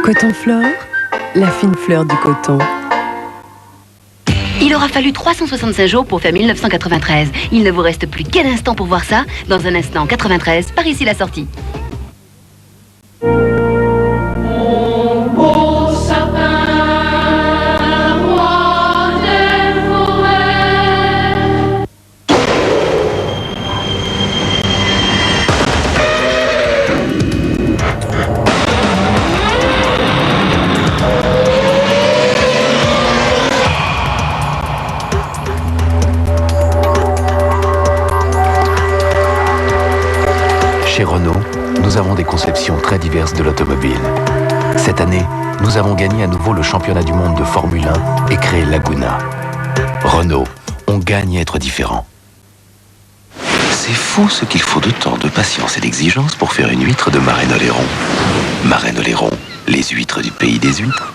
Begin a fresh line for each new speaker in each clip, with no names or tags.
Coton Flore, la fine fleur du coton.
Il aura fallu 365 jours pour faire 1993. Il ne vous reste plus qu'un instant pour voir ça. Dans un instant, 93, par ici la sortie.
Chez Renault, nous avons des conceptions très diverses de l'automobile. Cette année, nous avons gagné à nouveau le championnat du monde de Formule 1 et créé Laguna. Renault, on gagne à être différent.
C'est fou ce qu'il faut de temps, de patience et d'exigence pour faire une huître de Marennes-Oléron. Marennes-Oléron, les huîtres du pays des huîtres.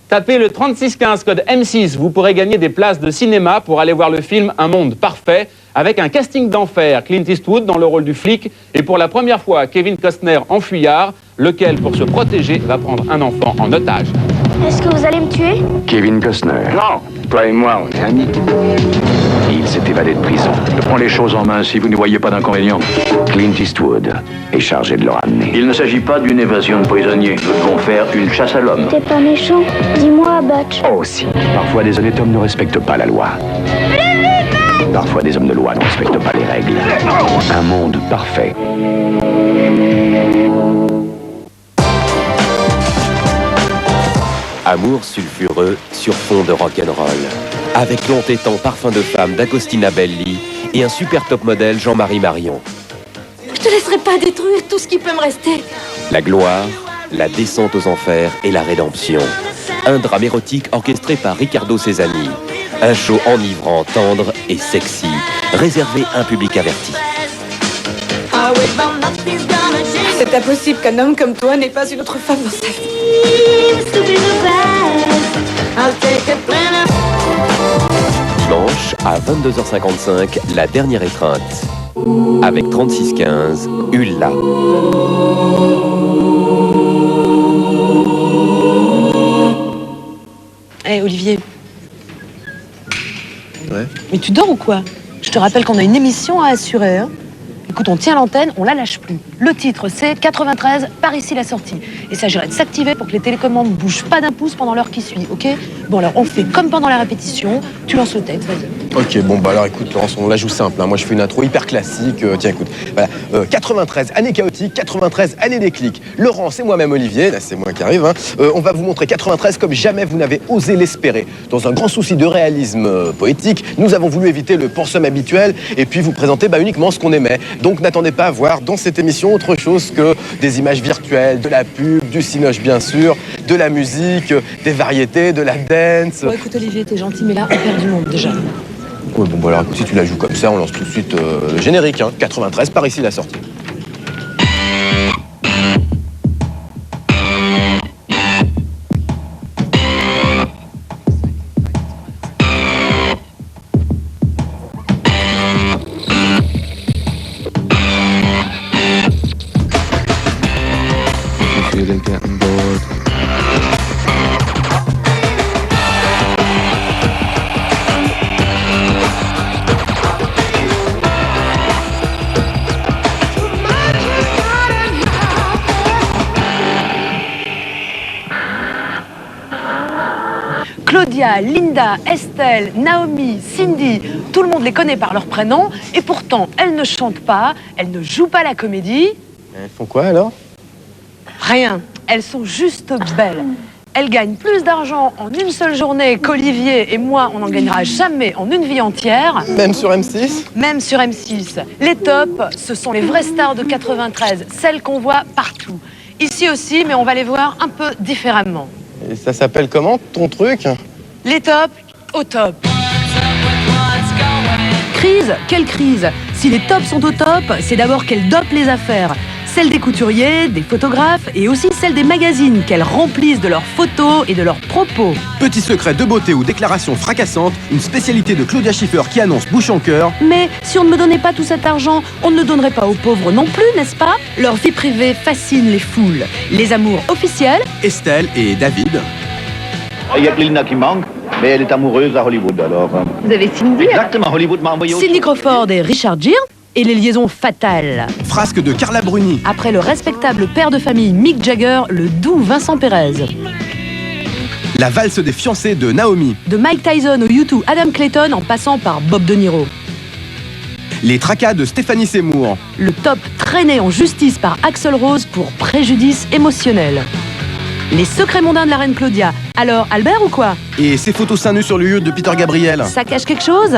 Tapez le 3615 code M6, vous pourrez gagner des places de cinéma pour aller voir le film Un monde parfait avec un casting d'enfer, Clint Eastwood dans le rôle du flic et pour la première fois Kevin Costner en fuyard, lequel pour se protéger va prendre un enfant en otage.
Est-ce que vous allez me tuer?
Kevin Costner. Non, toi et moi, on est amis. Il s'est évadé de prison. Je prends les choses en main si vous ne voyez pas d'inconvénient. Clint Eastwood est chargé de le ramener. Il ne s'agit pas d'une évasion de prisonniers. Nous devons faire une chasse à l'homme.
T'es pas méchant? Dis-moi, Batch.
Oh si. Parfois des honnêtes hommes ne respectent pas la loi. Parfois des hommes de loi ne respectent pas les règles. Un monde parfait.
Amour sulfureux sur fond de rock'n'roll. Avec l'entêtant parfum de femme d'Agostina Belli et un super top modèle Jean-Marie Marion.
Je te laisserai pas détruire tout ce qui peut me rester.
La gloire, la descente aux enfers et la rédemption. Un drame érotique orchestré par Riccardo Cesani. Un show enivrant, tendre et sexy, réservé à un public averti.
C'est impossible qu'un homme comme toi n'ait pas une autre femme dans sa vie.
Dimanche à 22h55, la dernière étreinte. Avec 3615, Ulla.
Hé, Olivier.
Ouais.
Mais tu dors ou quoi? Je te rappelle qu'on a une émission à assurer, hein. Écoute, on tient l'antenne, on la lâche plus. Le titre, c'est 93, par ici la sortie. Et ça s'agirait de s'activer pour que les télécommandes bougent pas d'un pouce pendant l'heure qui suit, ok? Bon, alors, on fait comme pendant la répétition. Tu lances le texte, vas-y.
Ok, bon, bah alors écoute, Laurence, on la joue simple. Hein. Moi, je fais une intro hyper classique. Tiens, écoute, voilà. 93, année chaotique, 93, année déclic. Laurence et moi-même, Olivier, là, c'est moi qui arrive, hein. On va vous montrer 93 comme jamais vous n'avez osé l'espérer. Dans un grand souci de réalisme poétique, nous avons voulu éviter le pensum habituel et puis vous présenter uniquement ce qu'on aimait. Donc, n'attendez pas à voir dans cette émission autre chose que des images virtuelles, de la pub, du cinoche, bien sûr, de la musique, des variétés, de la dance.
Bon, écoute, Olivier, t'es gentil, mais là, on perd du monde, déjà.
Ouais, bon, bah alors écoute, si tu la joues comme ça, on lance tout de suite le générique, hein. 93, par ici la sortie.
Claudia, Linda, Estelle, Naomi, Cindy, tout le monde les connaît par leur prénom et pourtant elles ne chantent pas, elles ne jouent pas la comédie.
Elles font quoi alors?
Rien, elles sont juste belles. Elles gagnent plus d'argent en une seule journée qu'Olivier et moi, on n'en gagnera jamais en une vie entière.
Même sur M6?
Même sur M6. Les tops, ce sont les vraies stars de 93, celles qu'on voit partout. Ici aussi, mais on va les voir un peu différemment.
Et ça s'appelle comment, ton truc?
Les tops, au top. Crise? Quelle crise? Si les tops sont au top, c'est d'abord qu'elles dopent les affaires. celle des couturiers, des photographes et aussi celle des magazines qu'elles remplissent de leurs photos et de leurs propos.
Petit secret de beauté ou déclaration fracassante, une spécialité de Claudia Schiffer qui annonce bouche en cœur.
Mais si on ne me donnait pas tout cet argent, on ne le donnerait pas aux pauvres non plus, n'est-ce pas? Leur vie privée fascine les foules. Les amours officiels.
Estelle et David.
Il y a que Lina qui manque, mais elle est amoureuse à Hollywood alors.
Vous avez Cindy?
Exactement, Hollywood m'a envoyé.
Sidney Crawford et Richard Gere. Et les liaisons fatales.
Frasque de Carla Bruni.
Après le respectable père de famille Mick Jagger, le doux Vincent Pérez.
La valse des fiancés de Naomi.
De Mike Tyson au U2 Adam Clayton en passant par Bob De Niro.
Les tracas de Stéphanie Seymour.
Le top traîné en justice par Axl Rose pour préjudice émotionnel. Les secrets mondains de la reine Claudia. Alors, Albert ou quoi?
Et ses photos seins nus sur le yacht de Peter Gabriel.
Ça cache quelque chose?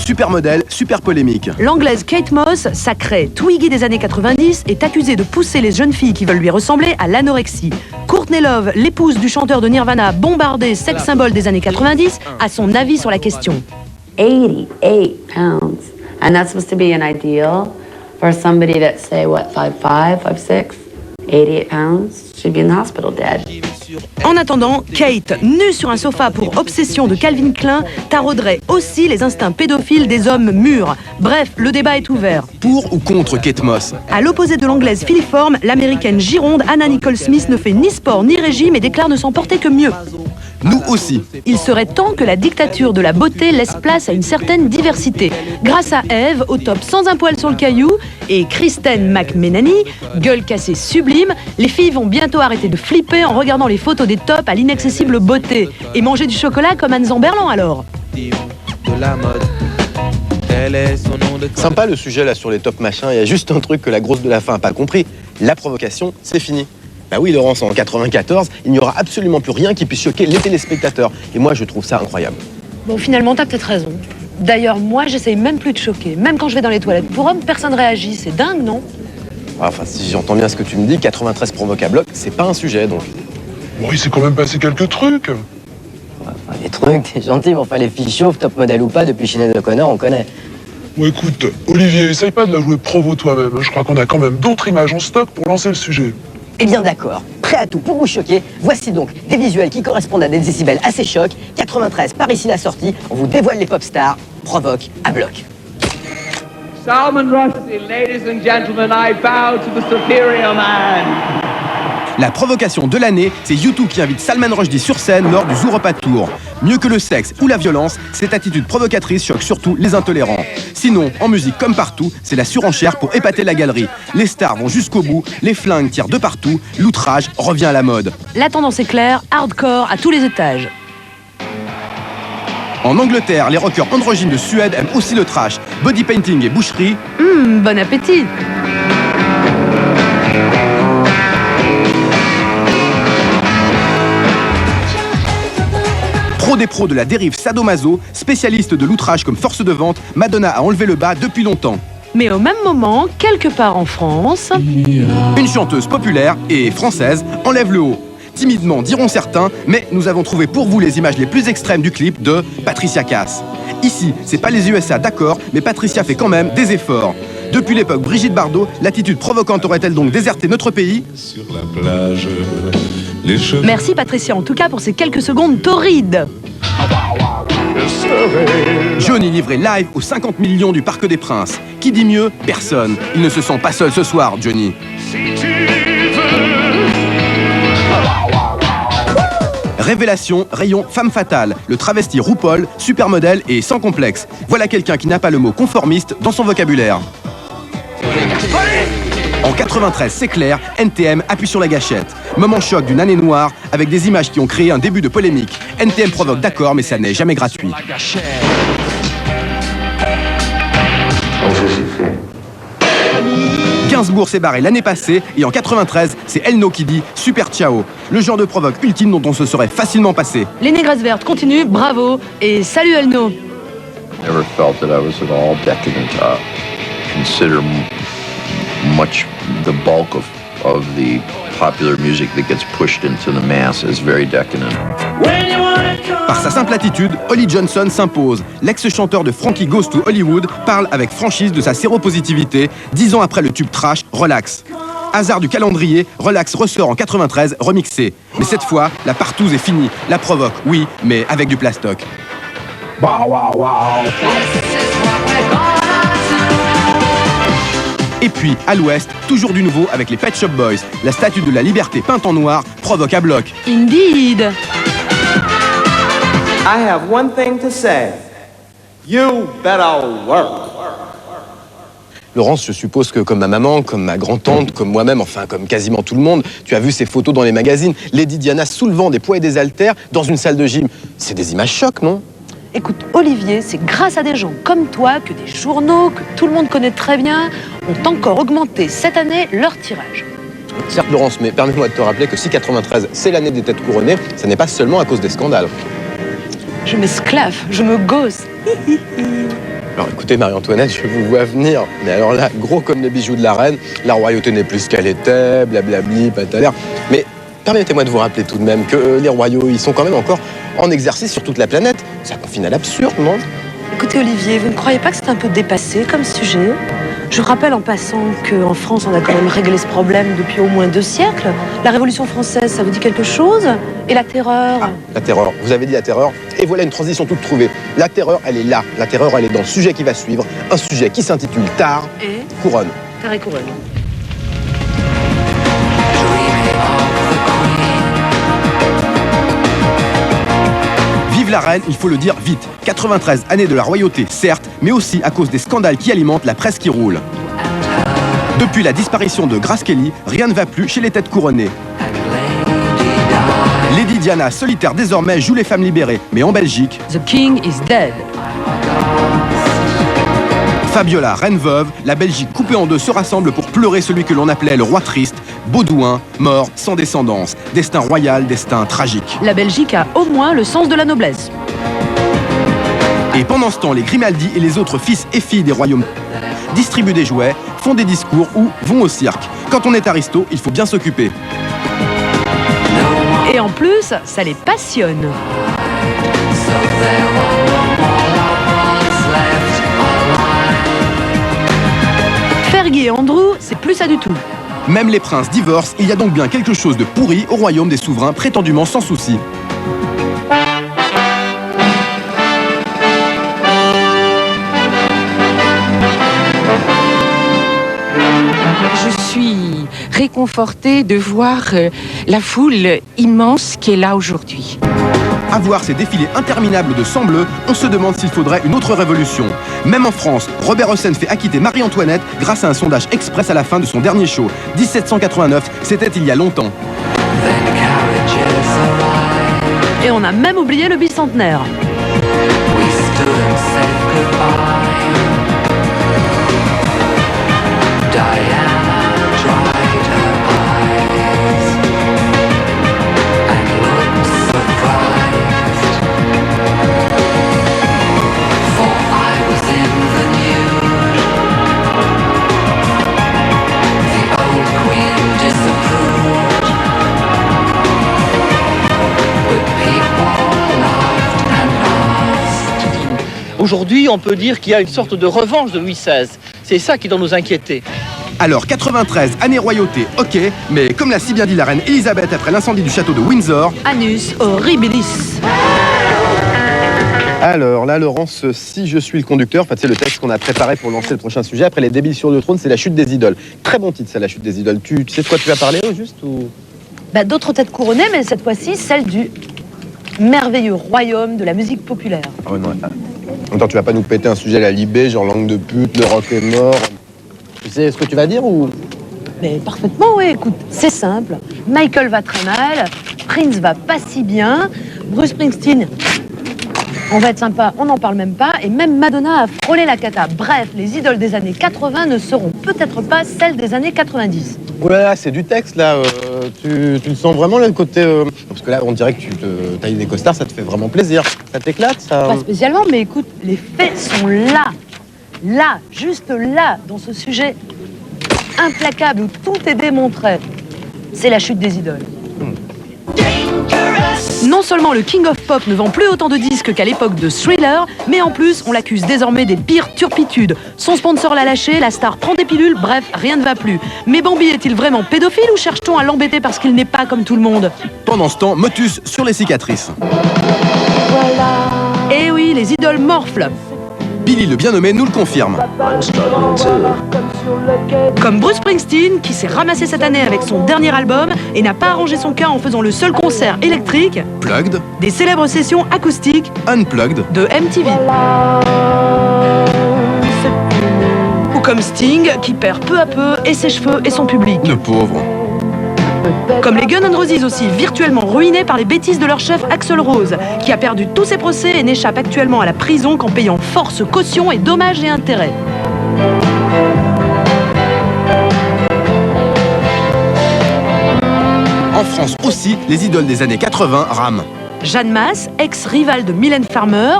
Super modèle, super polémique.
L'anglaise Kate Moss, sacrée Twiggy des années 90, est accusée de pousser les jeunes filles qui veulent lui ressembler à l'anorexie. Courtney Love, l'épouse du chanteur de Nirvana, bombardé sex symbole des années 90, a son avis sur la question.
88 pounds. And that's supposed to be an ideal for somebody that's, say, what, 5'5", 5'6"? 88 pounds, should be in the hospital dead.
En attendant, Kate, nue sur un sofa pour obsession de Calvin Klein, tarauderait aussi les instincts pédophiles des hommes mûrs. Bref, le débat est ouvert.
Pour ou contre Kate Moss?
À l'opposé de l'anglaise filiforme, l'américaine gironde Anna Nicole Smith ne fait ni sport ni régime et déclare ne s'en porter que mieux.
Nous aussi.
Il serait temps que la dictature de la beauté laisse place à une certaine diversité. Grâce à Eve, au top sans un poil sur le caillou, et Kristen McMenany, gueule cassée sublime, les filles vont bientôt arrêter de flipper en regardant les photos des tops à l'inaccessible beauté. Et manger du chocolat comme Anne Zamberlan alors.
Sympa le sujet là sur les top machins, il y a juste un truc que la grosse de la fin n'a pas compris. La provocation, c'est fini. Bah oui, Laurence, en 94, il n'y aura absolument plus rien qui puisse choquer les téléspectateurs. Et moi, je trouve ça incroyable.
Bon, finalement, t'as peut-être raison. D'ailleurs, moi, j'essaye même plus de choquer. Même quand je vais dans les toilettes. Pour hommes, personne réagit. C'est dingue, non?
Enfin, si j'entends bien ce que tu me dis, 93 provoque à bloc, c'est pas un sujet, donc.
Bon, il s'est quand même passé quelques trucs.
Enfin, les trucs, t'es gentil, mais enfin, les filles chauves, top modèle ou pas, depuis Sinéad O'Connor, on connaît.
Bon, écoute, Olivier, essaye pas de la jouer provo toi-même. Je crois qu'on a quand même d'autres images en stock pour lancer le sujet.
Eh bien d'accord, prêt à tout pour vous choquer, voici donc des visuels qui correspondent à des décibels assez chocs. 93, par ici la sortie, on vous dévoile les pop stars, provoque à bloc.
Salman Rushdie, ladies and gentlemen, I bow to the superior man.
La provocation de l'année, c'est U2 qui invite Salman Rushdie sur scène lors du Zooropa Tour. Mieux que le sexe ou la violence, cette attitude provocatrice choque surtout les intolérants. Sinon, en musique comme partout, c'est la surenchère pour épater la galerie. Les stars vont jusqu'au bout, les flingues tirent de partout, l'outrage revient à la mode.
La tendance est claire, hardcore à tous les étages.
En Angleterre, les rockers androgynes de Suède aiment aussi le trash. Body painting et boucherie.
Bon appétit.
Pro des pros de la dérive sadomaso, spécialiste de l'outrage comme force de vente, Madonna a enlevé le bas depuis longtemps.
Mais au même moment, quelque part en France,
une chanteuse populaire et française enlève le haut. Timidement diront certains, mais nous avons trouvé pour vous les images les plus extrêmes du clip de Patricia Cass. Ici, c'est pas les USA d'accord, mais Patricia fait quand même des efforts. Depuis l'époque Brigitte Bardot, l'attitude provocante aurait-elle donc déserté notre pays?
Sur la plage,
merci Patricia en tout cas pour ces quelques secondes torrides.
Johnny livré live aux 50 millions du Parc des Princes. Qui dit mieux? Personne. Il ne se sent pas seul ce soir, Johnny. Révélation, rayon femme fatale. Le travesti RuPaul, supermodèle et sans complexe. Voilà quelqu'un qui n'a pas le mot conformiste dans son vocabulaire. En 93, c'est clair, NTM appuie sur la gâchette. Moment choc d'une année noire, avec des images qui ont créé un début de polémique. NTM provoque d'accord, mais ça n'est jamais gratuit. Gainsbourg s'est barré l'année passée, et en 93, c'est Elno qui dit « Super ciao », le genre de provoque ultime dont on se serait facilement passé.
Les négresses vertes continuent, bravo, et salut Elno.
Never felt that I was at all decadent. Consider much the bulk of the popular music that gets pushed into the mass as very decadent.
When you wanna come
Par sa simple attitude, Holly Johnson s'impose. L'ex-chanteur de Frankie Goes to Hollywood parle avec franchise de sa séropositivité, 10 ans après le tube trash Relax. Hasard du calendrier, Relax ressort en 93, remixé. Mais cette fois, la partouze est finie. La provoque, oui, mais avec du plastoc. Et puis, à l'ouest, toujours du nouveau avec les Pet Shop Boys. La statue de la liberté peinte en noir provoque à bloc.
Indeed.
I have one thing to say. You better work.
Laurence, je suppose que comme ma maman, comme ma grand-tante, comme moi-même, enfin comme quasiment tout le monde, tu as vu ces photos dans les magazines. Lady Diana soulevant des poids et des haltères dans une salle de gym. C'est des images chocs, non?
Écoute, Olivier, c'est grâce à des gens comme toi que des journaux, que tout le monde connaît très bien, ont encore augmenté cette année leur tirage.
Certes, Laurence, mais permets-moi de te rappeler que si 93, c'est l'année des têtes couronnées, ça n'est pas seulement à cause des scandales.
Je m'esclave, je me gausse.
Alors écoutez, Marie-Antoinette, je vous vois venir. Mais alors là, gros comme les bijoux de la reine, la royauté n'est plus ce qu'elle était, blablabli, patalère. Mais permettez-moi de vous rappeler tout de même que les royaux, ils sont quand même encore en exercice sur toute la planète. Ça confine à l'absurde, non?
Écoutez, Olivier, vous ne croyez pas que c'est un peu dépassé comme sujet? Je rappelle en passant qu'en France, on a quand même réglé ce problème depuis au moins 2 siècles. La Révolution française, ça vous dit quelque chose? Et la terreur?
Ah, la terreur. Vous avez dit la terreur. Et voilà une transition toute trouvée. La terreur, elle est là. La terreur, elle est dans le sujet qui va suivre. Un sujet qui s'intitule Tard, Couronne.
Tard et Couronne.
Vive la reine, il faut le dire vite. 93 années de la royauté, certes, mais aussi à cause des scandales qui alimentent la presse qui roule. Depuis la disparition de Grace Kelly, rien ne va plus chez les têtes couronnées. Lady Diana, solitaire désormais, joue les femmes libérées. Mais en Belgique...
The King is dead.
Fabiola, reine veuve, la Belgique coupée en deux se rassemble pour pleurer celui que l'on appelait le roi triste, Baudouin, mort sans descendance. Destin royal, destin tragique.
La Belgique a au moins le sens de la noblesse.
Et pendant ce temps, les Grimaldi et les autres fils et filles des royaumes distribuent des jouets, font des discours ou vont au cirque. Quand on est aristo, il faut bien s'occuper.
Et en plus, ça les passionne. Fergie et Andrew, c'est plus ça du tout.
Même les princes divorcent, il y a donc bien quelque chose de pourri au royaume des souverains prétendument sans souci.
Je suis réconfortée de voir la foule immense qui est là aujourd'hui.
À voir ces défilés interminables de sang bleu, on se demande s'il faudrait une autre révolution. Même en France, Robert Hossein fait acquitter Marie-Antoinette grâce à un sondage express à la fin de son dernier show. 1789, c'était il y a longtemps.
Et on a même oublié le bicentenaire.
Aujourd'hui, on peut dire qu'il y a une sorte de revanche de Louis XVI. C'est ça qui doit nous inquiéter.
Alors, 93, année royauté, ok, mais comme l'a si bien dit la reine Elisabeth après l'incendie du château de Windsor...
Annus horribilis.
Alors là, Laurence, si je suis le conducteur, c'est le texte qu'on a préparé pour lancer le prochain sujet. Après les débiles sur le trône, c'est la chute des idoles. Très bon titre, ça, la chute des idoles. Tu sais de quoi tu vas parler, juste ou...
D'autres têtes couronnées, mais cette fois-ci, celle du merveilleux royaume de la musique populaire.
Ah ouais, non, attends, tu vas pas nous péter un sujet à la Libé, genre langue de pute, le rock est mort. Tu sais ce que tu vas dire ou...
Mais parfaitement, oui, écoute, c'est simple. Michael va très mal, Prince va pas si bien, Bruce Springsteen, on va être sympa, on n'en parle même pas, et même Madonna a frôlé la cata. Bref, les idoles des années 80 ne seront peut-être pas celles des années 90.
Oh là là, c'est du texte là, tu le sens vraiment là, le côté... Parce que là, on dirait que tu te tailles des costards, ça te fait vraiment plaisir. Ça t'éclate, ça...
Pas spécialement, mais écoute, les faits sont là. Là, juste là, dans ce sujet implacable où tout est démontré. C'est la chute des idoles.
Dangerous.
Non seulement le King of Pop ne vend plus autant de disques qu'à l'époque de Thriller, mais en plus, on l'accuse désormais des pires turpitudes. Son sponsor l'a lâché, la star prend des pilules, bref, rien ne va plus. Mais Bambi est-il vraiment pédophile ou cherche-t-on à l'embêter parce qu'il n'est pas comme tout le monde?
Pendant ce temps, motus sur les cicatrices.
Eh oui, les idoles morflent.
Billy le bien nommé nous le confirme.
Comme Bruce Springsteen, qui s'est ramassé cette année avec son dernier album et n'a pas arrangé son cas en faisant le seul concert électrique,
Plugged,
des célèbres sessions acoustiques,
Unplugged,
de MTV. Ou comme Sting, qui perd peu à peu et ses cheveux et son public.
Le pauvre.
Comme les Guns N' Roses aussi, virtuellement ruinés par les bêtises de leur chef Axl Rose, qui a perdu tous ses procès et n'échappe actuellement à la prison qu'en payant force, caution et dommages et intérêts.
En France aussi, les idoles des années 80 rament.
Jeanne Masse, ex-rivale de Mylène Farmer.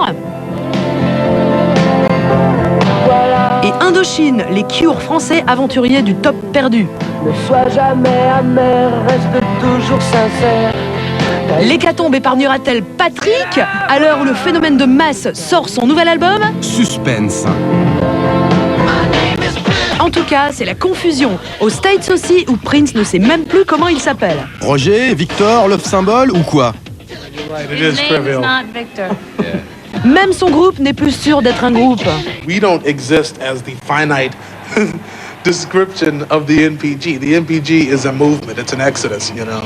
Et Indochine, les Cure français aventuriers du top perdu.
Ne sois jamais amer, reste toujours sincère.
L'hécatombe épargnera-t-elle Patrick à l'heure où le phénomène de masse sort son nouvel album?
Suspense.
En tout cas, c'est la confusion. Aux States aussi, où Prince ne sait même plus comment il s'appelle.
Roger, Victor, Love Symbol ou quoi?
Même son groupe n'est plus sûr d'être un groupe.
We don't exist as the finite description of the NPG. The NPG is a movement, it's an exodus, you know.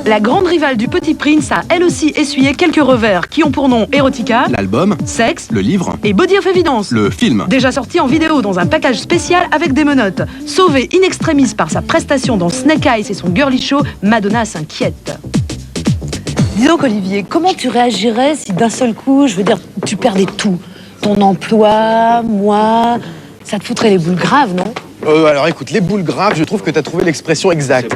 La grande rivale du Petit Prince a elle aussi essuyé quelques revers qui ont pour nom Erotica,
l'album,
Sexe,
le livre
et Body of Evidence,
le film.
Déjà sorti en vidéo dans un package spécial avec des menottes. Sauvé in extremis par sa prestation dans Snake Eyes et son girly show, Madonna s'inquiète. Dis donc Olivier, comment tu réagirais si d'un seul coup, je veux dire, tu perdais tout? Ton emploi, moi, ça te foutrait les boules graves, non?
Alors écoute, les boules graves, je trouve que tu as trouvé l'expression exacte.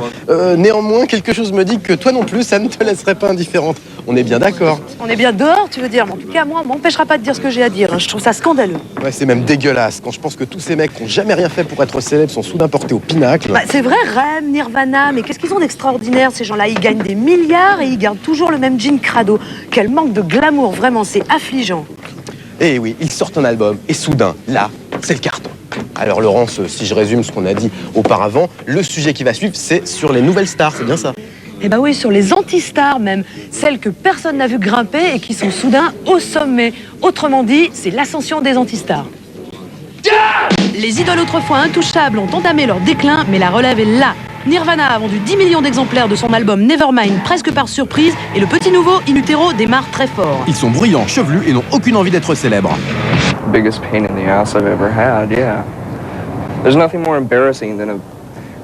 Néanmoins, quelque chose me dit que toi non plus, ça ne te laisserait pas indifférente. On est bien d'accord?
On est bien dehors, tu veux dire? Mais en tout cas, moi, m'empêchera pas de dire ce que j'ai à dire. Je trouve ça scandaleux.
Ouais, c'est même dégueulasse. Quand je pense que tous ces mecs qui n'ont jamais rien fait pour être célèbres sont soudain portés au pinacle.
Bah, c'est vrai, Rem, Nirvana, mais qu'est-ce qu'ils ont d'extraordinaire, ces gens-là? Ils gagnent des milliards et ils gardent toujours le même jean crado. Quel manque de glamour, vraiment, c'est affligeant.
Eh oui, ils sortent un album et soudain, là, c'est le carton. Alors Laurence, si je résume ce qu'on a dit auparavant, le sujet qui va suivre, c'est sur les nouvelles stars, c'est bien ça?
Eh ben oui, sur les anti-stars même, celles que personne n'a vu grimper et qui sont soudain au sommet. Autrement dit, c'est l'ascension des anti-stars. Les idoles autrefois intouchables ont entamé leur déclin, mais la relève est là. Nirvana a vendu 10 millions d'exemplaires de son album Nevermind presque par surprise et le petit nouveau In Utero démarre très fort.
Ils sont bruyants, chevelus et n'ont aucune envie d'être célèbres.
Biggest pain in the ass I've ever had, yeah. There's nothing more embarrassing than a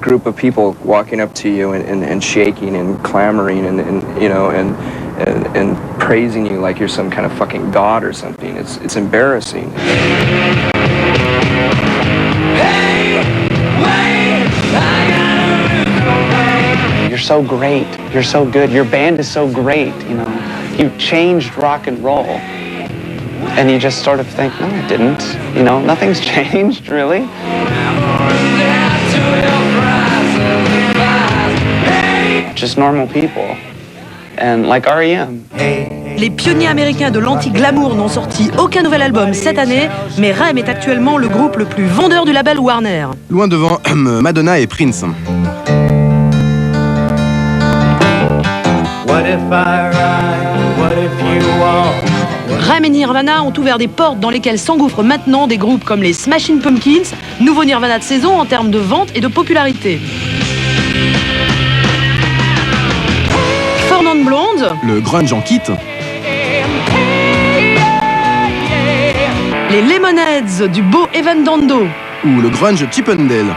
group of people walking up to you and shaking and clamoring and you know and praising you like you're some kind of fucking god or something. It's embarrassing.
You're so great. You're so good. Your band is so great, you know. You've changed rock and roll. And you just sort of think, no, it didn't. You know, nothing's changed, really. Just normal people. And like R.E.M.
Les pionniers américains de l'anti-glamour n'ont sorti aucun nouvel album cette année, mais Rem est actuellement le groupe le plus vendeur du label Warner.
Loin devant Madonna et Prince. Rem et Nirvana ont ouvert des portes dans lesquelles s'engouffrent maintenant des groupes comme les Smashing Pumpkins, nouveau Nirvana de saison en termes de vente et de popularité. Four Non Blondes, le grunge en kit.
Les Lemonheads du beau Evan Dando
ou le grunge Chippendale.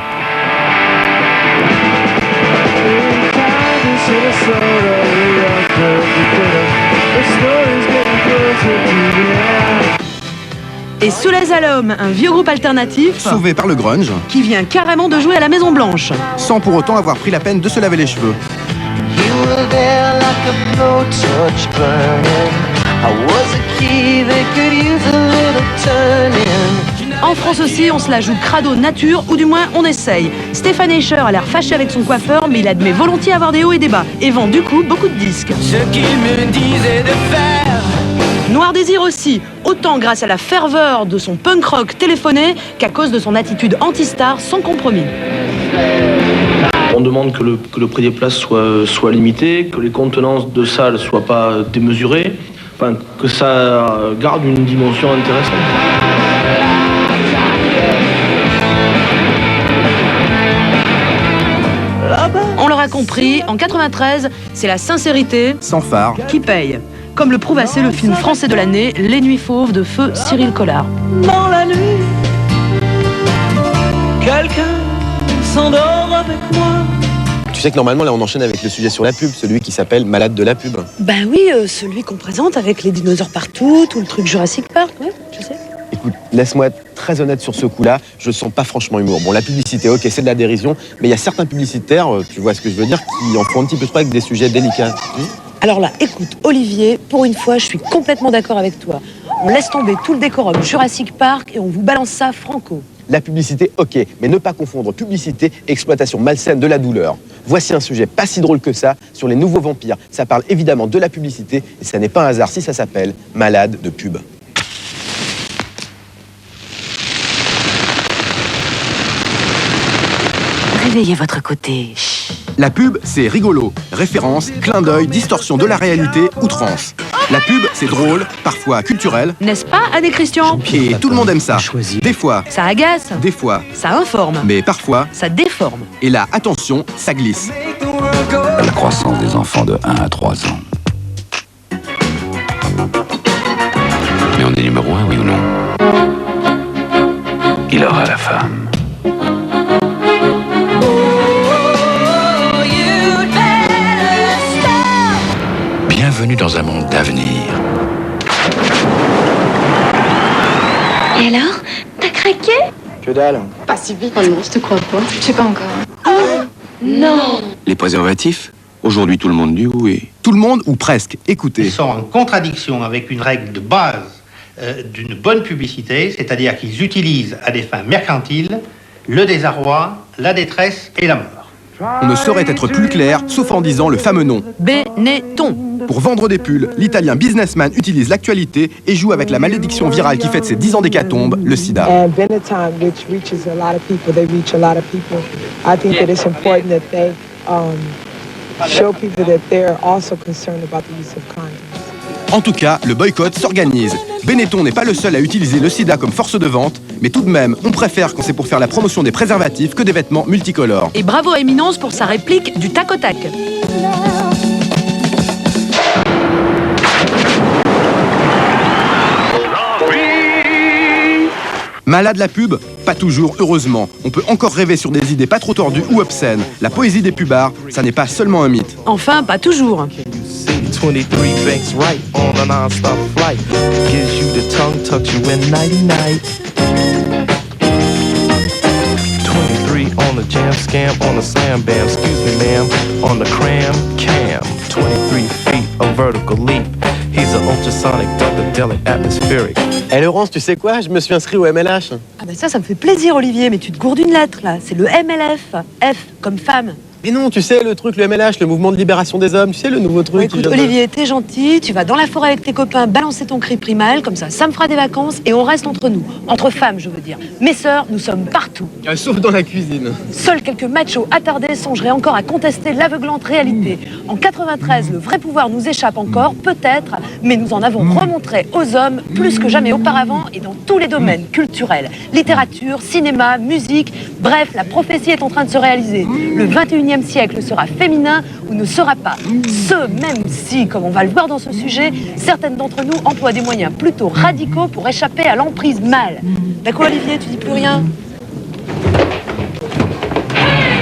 Et Soulez à l'homme, un vieux groupe alternatif sauvé par le grunge
qui vient carrément de jouer à la Maison Blanche
sans pour autant avoir pris la peine de se laver les cheveux.
En France aussi, on se la joue crado nature, ou du moins on essaye. Stéphane Escher a l'air fâché avec son coiffeur, mais il admet volontiers avoir des hauts et des bas, et vend du coup beaucoup de disques.
Ce qu'il me disait de faire.
Noir Désir aussi, autant grâce à la ferveur de son punk rock téléphoné qu'à cause de son attitude anti-star sans compromis.
On demande que le prix des places soit limité, que les contenances de salles ne soient pas démesurées, enfin, que ça garde une dimension intéressante.
On l'aura compris, en 93, c'est la sincérité
sans phare
qui paye. Comme le prouve assez le film français de l'année, Les Nuits Fauves de feu Cyril Collard.
Dans la nuit, quelqu'un s'endort avec moi.
Tu sais que normalement, là, on enchaîne avec le sujet sur la pub, celui qui s'appelle Malade de la pub.
Ben oui, celui qu'on présente avec les dinosaures partout, tout le truc Jurassic Park, ouais, je sais.
Écoute, laisse-moi être très honnête sur ce coup-là, je sens pas franchement humour. Bon, la publicité, ok, c'est de la dérision, mais il y a certains publicitaires, tu vois ce que je veux dire, qui en font un petit peu trop avec des sujets délicats.
Alors là, écoute, Olivier, pour une fois, je suis complètement d'accord avec toi. On laisse tomber tout le décorum Jurassic Park et on vous balance ça franco.
La publicité, ok, mais ne pas confondre publicité et exploitation malsaine de la douleur. Voici un sujet pas si drôle que ça sur les nouveaux vampires. Ça parle évidemment de la publicité et ça n'est pas un hasard si ça s'appelle Malade de pub.
Réveillez votre côté.
La pub, c'est rigolo. Référence, clin d'œil, distorsion de la réalité, outrance. La pub, c'est drôle, parfois culturel.
N'est-ce pas, Anne Christian?
Et tout le monde aime ça. Des fois.
Ça agace.
Des fois.
Ça informe.
Mais parfois.
Ça déforme.
Et là, attention, ça glisse.
La croissance des enfants de 1 à 3 ans. Mais on est numéro 1, oui ou non? Il aura la femme. Bienvenue dans un monde d'avenir.
Et alors, t'as craqué?
Que dalle.
Pas si vite. Oh non, je te crois pas.
Je sais pas encore. Non.
Les préservatifs? Aujourd'hui, tout le monde dit oui.
Tout le monde ou presque. Écoutez.
Ils sont en contradiction avec une règle de base d'une bonne publicité, c'est-à-dire qu'ils utilisent à des fins mercantiles le désarroi, la détresse et la mort.
On ne saurait être plus clair, sauf en disant le fameux nom.
Benetton.
Pour vendre des pulls, l'italien businessman utilise l'actualité et joue avec la malédiction virale qui fête ses 10 ans d'hécatombe, le sida.
And Benetton, which reaches a lot of people, they reach a lot of people. I think that it's important that they show people that they're also concerned about the use of condoms.
En tout cas, le boycott s'organise. Benetton n'est pas le seul à utiliser le sida comme force de vente, mais tout de même, on préfère quand c'est pour faire la promotion des préservatifs que des vêtements multicolores.
Et bravo à Éminence pour sa réplique du tac au tac.
Malade la pub? Pas toujours, heureusement. On peut encore rêver sur des idées pas trop tordues ou obscènes. La poésie des pubards, ça n'est pas seulement un mythe.
Enfin, pas toujours.
23 banks right on a non-stop flight. Gives you the tongue, tucks you in nighty-night. 23 on the jam scam, on the slam bam. Excuse me, ma'am, on the cram cam. 23 feet, a vertical leap. He's an ultrasonic, funkadelic, atmospheric.
Eh Laurence, tu sais quoi? Je me suis inscrit au MLH.
Ah ben ça me fait plaisir, Olivier, mais tu te gourdes une lettre, là. C'est le MLF. F, comme femme.
Mais non, tu sais, le truc, le MLH, le mouvement de libération des hommes, tu sais, le nouveau truc.
Bon, écoute, Olivier, t'es gentil, tu vas dans la forêt avec tes copains balancer ton cri primal, comme ça me fera des vacances et on reste entre nous. Entre femmes, je veux dire. Mes sœurs, nous sommes partout.
Sauf dans la cuisine.
Seuls quelques machos attardés songeraient encore à contester l'aveuglante réalité. En 93, le vrai pouvoir nous échappe encore, peut-être, mais nous en avons remontré aux hommes plus que jamais auparavant et dans tous les domaines culturels. Littérature, cinéma, musique, bref, la prophétie est en train de se réaliser. Le 21e siècle sera féminin ou ne sera pas. Même si, comme on va le voir dans ce sujet, certaines d'entre nous emploient des moyens plutôt radicaux pour échapper à l'emprise mâle. D'accord, Olivier, tu dis plus rien?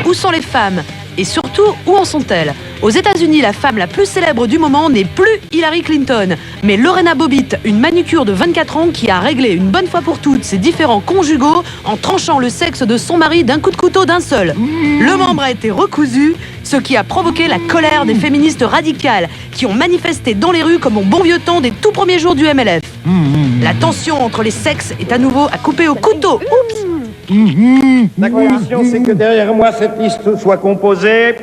Où sont les femmes? Et surtout, où en sont-elles? Aux États-Unis, la femme la plus célèbre du moment n'est plus Hillary Clinton, mais Lorena Bobbitt, une manucure de 24 ans qui a réglé une bonne fois pour toutes ses différends conjugaux en tranchant le sexe de son mari d'un coup de couteau d'un seul. Le membre a été recousu, ce qui a provoqué la colère des féministes radicales qui ont manifesté dans les rues comme au bon vieux temps des tout premiers jours du MLF. La tension entre les sexes est à nouveau à couper au couteau. Oups.
La condition, c'est que derrière moi, cette liste soit composée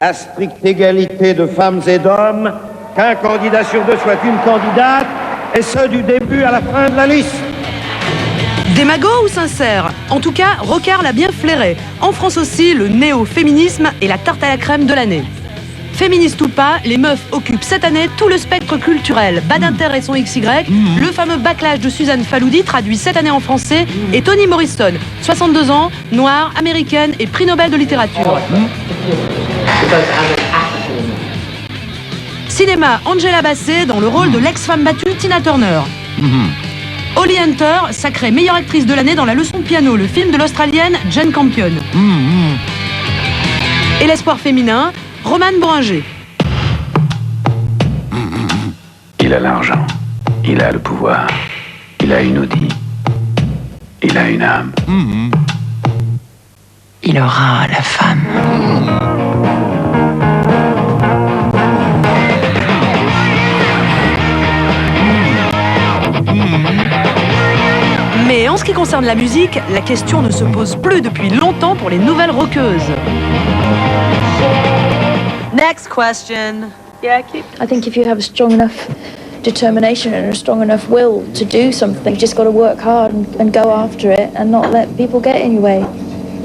à stricte égalité de femmes et d'hommes, qu'un candidat sur deux soit une candidate, et ce du début à la fin de la liste.
Démago ou sincère? En tout cas, Rocard l'a bien flairé. En France aussi, le néo-féminisme est la tarte à la crème de l'année. Féministes ou pas, les meufs occupent cette année tout le spectre culturel. Badinter et son XY, le fameux backlash de Suzanne Faloudi, traduit cette année en français, et Toni Morrison, 62 ans, noire, américaine et prix Nobel de littérature. Cinéma, Angela Bassett dans le rôle de l'ex-femme battue Tina Turner. Holly Hunter, sacrée meilleure actrice de l'année dans La leçon de piano, le film de l'Australienne Jane Campion. Et l'espoir féminin, Romane Bohringer.
Il a l'argent, il a le pouvoir, il a une Audi, il a une âme.
Il aura la femme.
Mais en ce qui concerne la musique, la question ne se pose plus depuis longtemps pour les nouvelles rockeuses.
Next question.
Yeah, I think if you have a strong enough determination and a strong enough will to do something, you just got to work hard and go after it and not let people get in your way,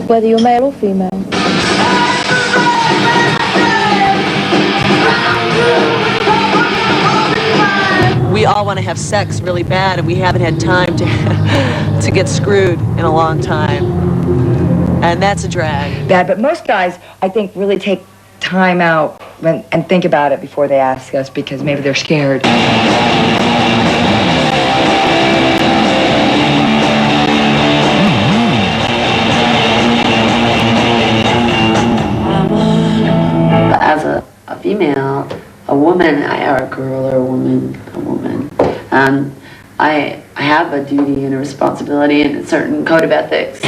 whether you're male or female.
We all want to have sex really bad, and we haven't had time to get screwed in a long time. And that's a drag.
Bad, but most guys, I think, really take time out and think about it before they ask us because maybe they're scared.
As a female, a woman, or a girl, or a woman, I have a duty and a responsibility and a certain code of ethics.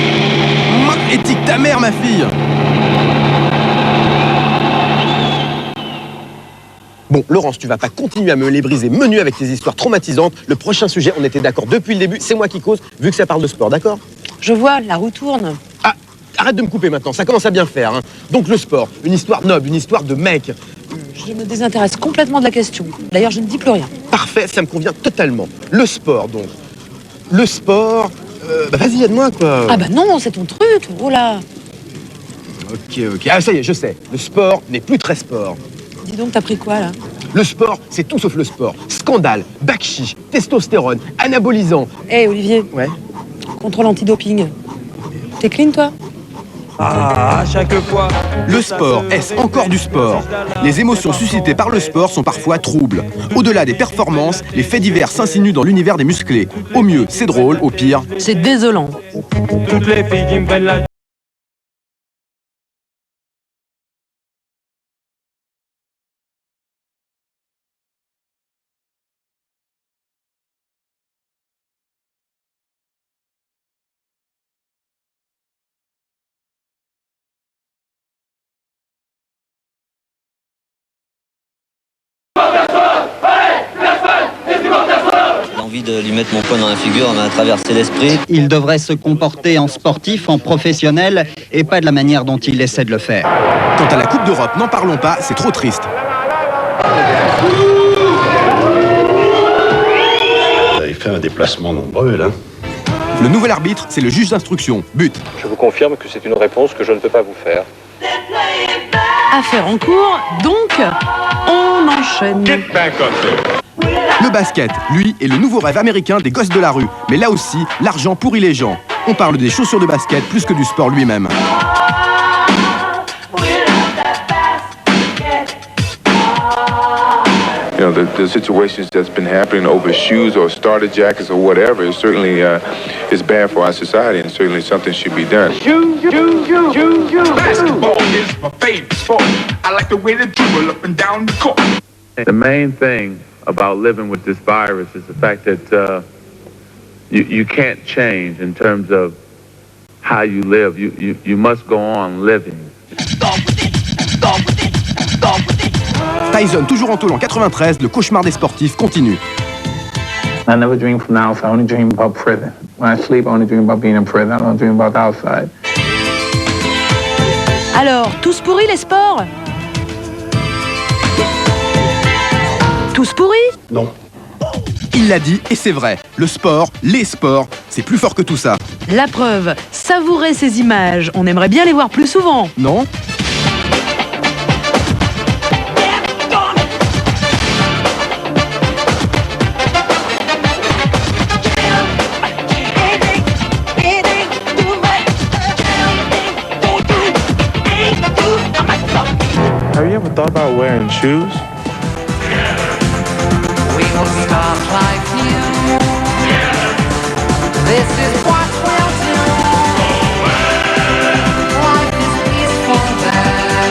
Éthique ta mère, ma fille! Bon, Laurence, tu vas pas continuer à me les briser menu avec tes histoires traumatisantes. Le prochain sujet, on était d'accord depuis le début, c'est moi qui cause, vu que ça parle de sport, d'accord?
Je vois, la roue tourne.
Ah, arrête de me couper maintenant, ça commence à bien faire. Hein. Donc le sport, une histoire noble, une histoire de mec.
Je me désintéresse complètement de la question. D'ailleurs, je ne dis plus rien.
Parfait, ça me convient totalement. Le sport, donc. Le sport... vas-y, aide-moi, quoi.
Ah bah non, c'est ton truc, oh là.
Ok. Ah, ça y est, je sais. Le sport n'est plus très sport.
Dis donc, t'as pris quoi, là?
Le sport, c'est tout sauf le sport. Scandale, bakchich, testostérone, anabolisant.
Hé, Olivier.
Ouais.
Contrôle antidoping. T'es clean, toi?
Ah, à chaque fois. Le sport, est-ce encore du sport? Les émotions suscitées par le sport sont parfois troubles. Au-delà des performances, les faits divers s'insinuent dans l'univers des musclés. Au mieux, c'est drôle, au pire...
C'est désolant.
Toutes les filles qui me prennent la...
L'envie de lui mettre mon poing dans la figure m'a traversé l'esprit.
Il devrait se comporter en sportif, en professionnel, et pas de la manière dont il essaie de le faire.
Quant à la Coupe d'Europe, n'en parlons pas, c'est trop triste.
Il fait un déplacement nombreux, là.
Le nouvel arbitre, c'est le juge d'instruction. But.
Je vous confirme que c'est une réponse que je ne peux pas vous faire.
Affaire en cours, donc, on enchaîne.
Le basket, lui, est le nouveau rêve américain des gosses de la rue. Mais là aussi, l'argent pourrit les gens. On parle des chaussures de basket plus que du sport lui-même.
You know,
the situations that's been happening over shoes or starter jackets or whatever, it certainly is bad for our society, and certainly something should be done.
Basketball is my favorite sport. I like the way they dribble up and down the court.
The main thing about living with this virus is the fact that you can't change in terms of how you live. You must go on living.
Tyson, toujours en tôle en 93, le cauchemar des sportifs continue.
I never dream from the outside, I only dream about prison. When I sleep, I only dream about being in prison. I don't dream about the outside.
Alors, tous pourris les sports? Tous pourris?
Non. Il l'a dit, et c'est vrai. Le sport, les sports, c'est plus fort que tout ça.
La preuve, savourez ces images. On aimerait bien les voir plus souvent.
Non?
Have you ever thought about wearing shoes?
We will start like you. This is what we'll do. Life is peaceful there.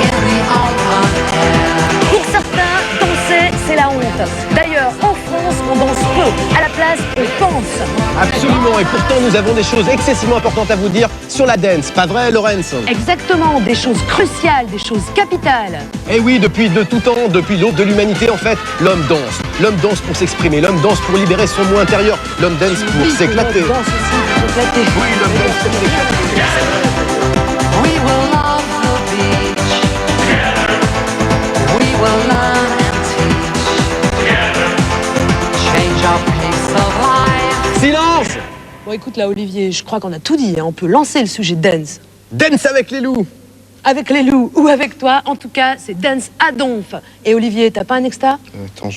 In the open air.
Pour certains, danser, c'est la honte. D'ailleurs, en France, on danse peu. À la place, on pense.
Absolument, et pourtant nous avons des choses excessivement importantes à vous dire sur la dance, pas vrai Laurence?
Exactement, des choses cruciales, des choses capitales.
Eh oui, depuis de tout temps, depuis l'aube de l'humanité en fait, l'homme danse. L'homme danse pour s'exprimer, l'homme danse pour libérer son moi intérieur, l'homme danse pour s'éclater.
L'homme danse aussi pour s'éclater.
Oui, l'homme danse pour s'éclater.
We will love the beach. We will learn and teach. Change our pace of life.
Silence!
Bon écoute là Olivier, je crois qu'on a tout dit, hein. On peut lancer le sujet dance.
Dance avec les loups!
Avec les loups ou avec toi, en tout cas c'est dance à donf. Et Olivier, t'as pas un extra?
Attends,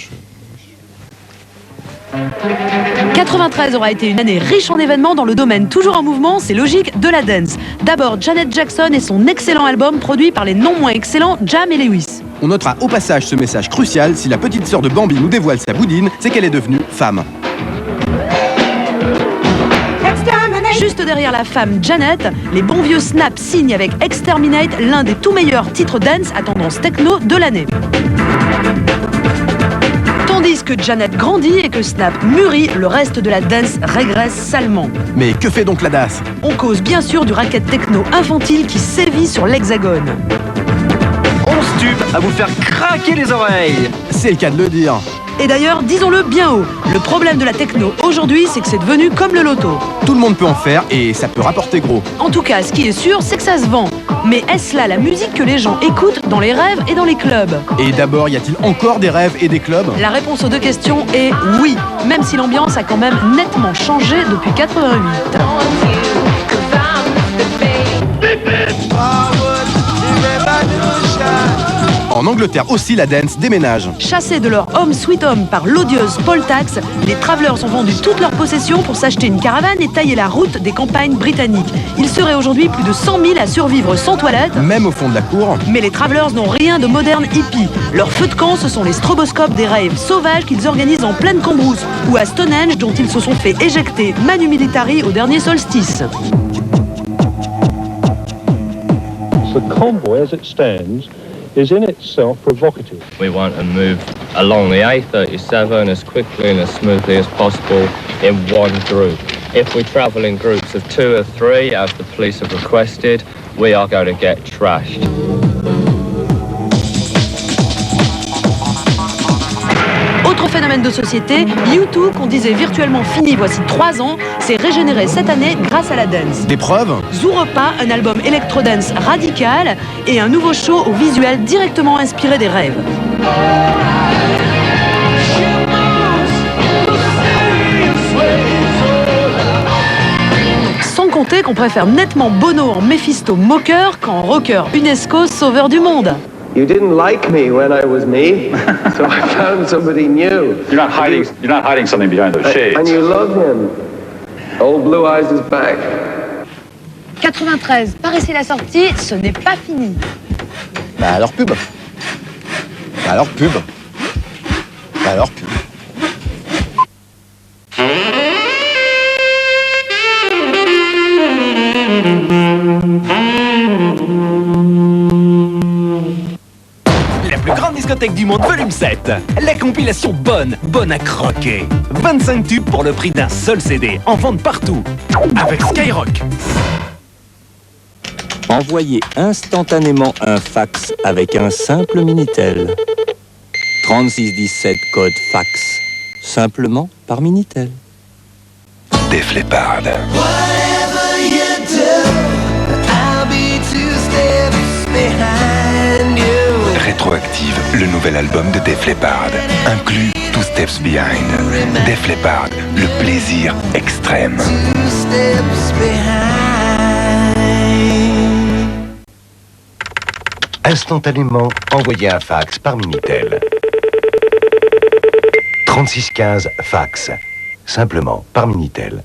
93 aura été une année riche en événements dans le domaine toujours en mouvement, c'est logique, de la dance. D'abord Janet Jackson et son excellent album produit par les non moins excellents Jam et Lewis.
On notera au passage ce message crucial, si la petite sœur de Bambi nous dévoile sa boudine, c'est qu'elle est devenue femme.
Juste derrière la femme Janet, les bons vieux Snap signent avec Exterminate l'un des tout meilleurs titres dance à tendance techno de l'année. Tandis que Janet grandit et que Snap mûrit, le reste de la dance régresse salement.
Mais que fait donc la DAS?
On cause bien sûr du racket techno infantile qui sévit sur l'Hexagone.
11 tubes à vous faire craquer les oreilles.
C'est le cas de le dire.
Et d'ailleurs, disons-le bien haut, le problème de la techno aujourd'hui, c'est que c'est devenu comme le loto.
Tout le monde peut en faire et ça peut rapporter gros.
En tout cas, ce qui est sûr, c'est que ça se vend. Mais est-ce là la musique que les gens écoutent dans les rêves et dans les clubs?
Et d'abord, y a-t-il encore des rêves et des clubs?
La réponse aux deux questions est oui, même si l'ambiance a quand même nettement changé depuis 88.
En Angleterre aussi, la dance déménage.
Chassés de leur home sweet home par l'odieuse poll tax, les travelers ont vendu toutes leurs possessions pour s'acheter une caravane et tailler la route des campagnes britanniques. Ils seraient aujourd'hui plus de 100 000 à survivre sans toilette.
Même au fond de la cour.
Mais les travelers n'ont rien de moderne hippie. Leur feu de camp, ce sont les stroboscopes des raves sauvages qu'ils organisent en pleine Cambrousse ou à Stonehenge dont ils se sont fait éjecter manu militari au dernier solstice.
The convoy as it stands is in itself provocative.
We want to move along the A37 as quickly and as smoothly as possible in one group. If we travel in groups of 2 or 3, as the police have requested, we are going to get trashed.
Autre phénomène de société, U2, qu'on disait virtuellement fini voici 3 ans, s'est régénéré cette année grâce à la dance.
Des preuves?
Zooropa, un album électro-dance radical et un nouveau show au visuel directement inspiré des rêves. Sans compter qu'on préfère nettement Bono en Mephisto moqueur qu'en rocker UNESCO sauveur du monde.
You didn't like me when I was me, so I found somebody new.
You're not hiding something behind those shades.
And you love him. Old Blue Eyes is back.
93, par ici la sortie, ce n'est pas fini.
Bah alors pub. Bah Alors pub. Alors pub.
La plus grande discothèque du monde, volume 7. La compilation bonne à croquer. 25 tubes pour le prix d'un seul CD, en vente partout. Avec Skyrock.
Envoyez instantanément un fax avec un simple Minitel. 3617 code fax. Simplement par Minitel.
Def Leppard. Rétroactive, le nouvel album de Def Leppard inclut Two Steps Behind. Def Leppard, le plaisir extrême. Instantanément, envoyez un fax par Minitel. 3615 fax. Simplement par Minitel.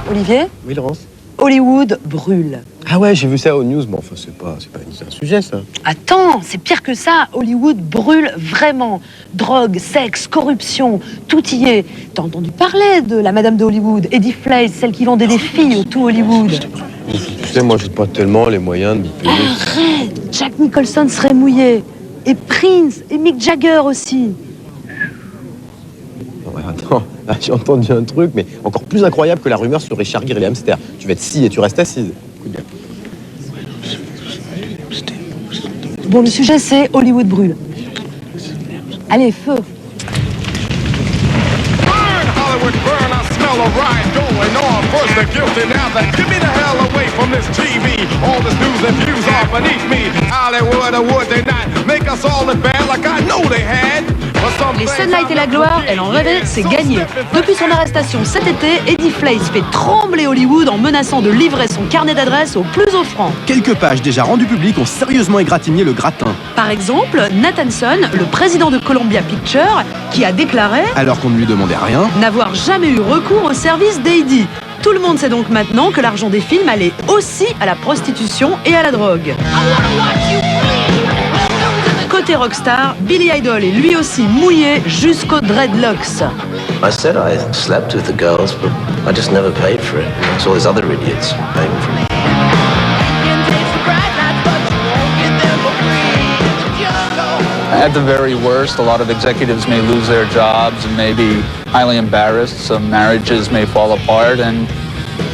Olivier,
Oui, Laurence.
Hollywood brûle.
Ah ouais, j'ai vu ça aux news, mais enfin, c'est pas un sujet, ça.
Attends, c'est pire que ça. Hollywood brûle vraiment. Drogue, sexe, corruption, tout y est. T'as entendu parler de la Madame de Hollywood, Eddie Flays, celle qui vendait des filles au tout Hollywood.
Tu sais, moi, j'ai pas tellement les moyens de me payer.
Arrête, Jack Nicholson serait mouillé. Et Prince, et Mick Jagger aussi.
Ouais, attends, là, j'ai entendu un truc, mais encore plus incroyable que la rumeur sur Richard Gere et les hamsters. Tu vas être scie et tu restes assise. Écoute bien.
Bon, le sujet, c'est Hollywood brûle. Allez, feu.
Hollywood burn, I smell a riot going on. First the guilty, now the get me the hell away from this TV. All this news and views are beneath me. Hollywood, or would they not make us all look bad like I know they had?
Les Sunlight et la gloire, elle en rêvait, c'est gagné. Depuis son arrestation cet été, Eddie Flays fait trembler Hollywood en menaçant de livrer son carnet d'adresses au plus offrant.
Quelques pages déjà rendues publiques ont sérieusement égratigné le gratin.
Par exemple, Nathanson, le président de Columbia Pictures, qui a déclaré,
alors qu'on ne lui demandait rien,
n'avoir jamais eu recours au service d'Eddie. Tout le monde sait donc maintenant que l'argent des films allait aussi à la prostitution et à la drogue. Côté rockstar, Billy Idol est lui aussi mouillé jusqu'aux dreadlocks.
I said I slept with the girls, but I just never paid for it. It's all these other idiots paying for it.
At the very worst, a lot of executives may lose their jobs and may be highly embarrassed. Some marriages may fall apart, and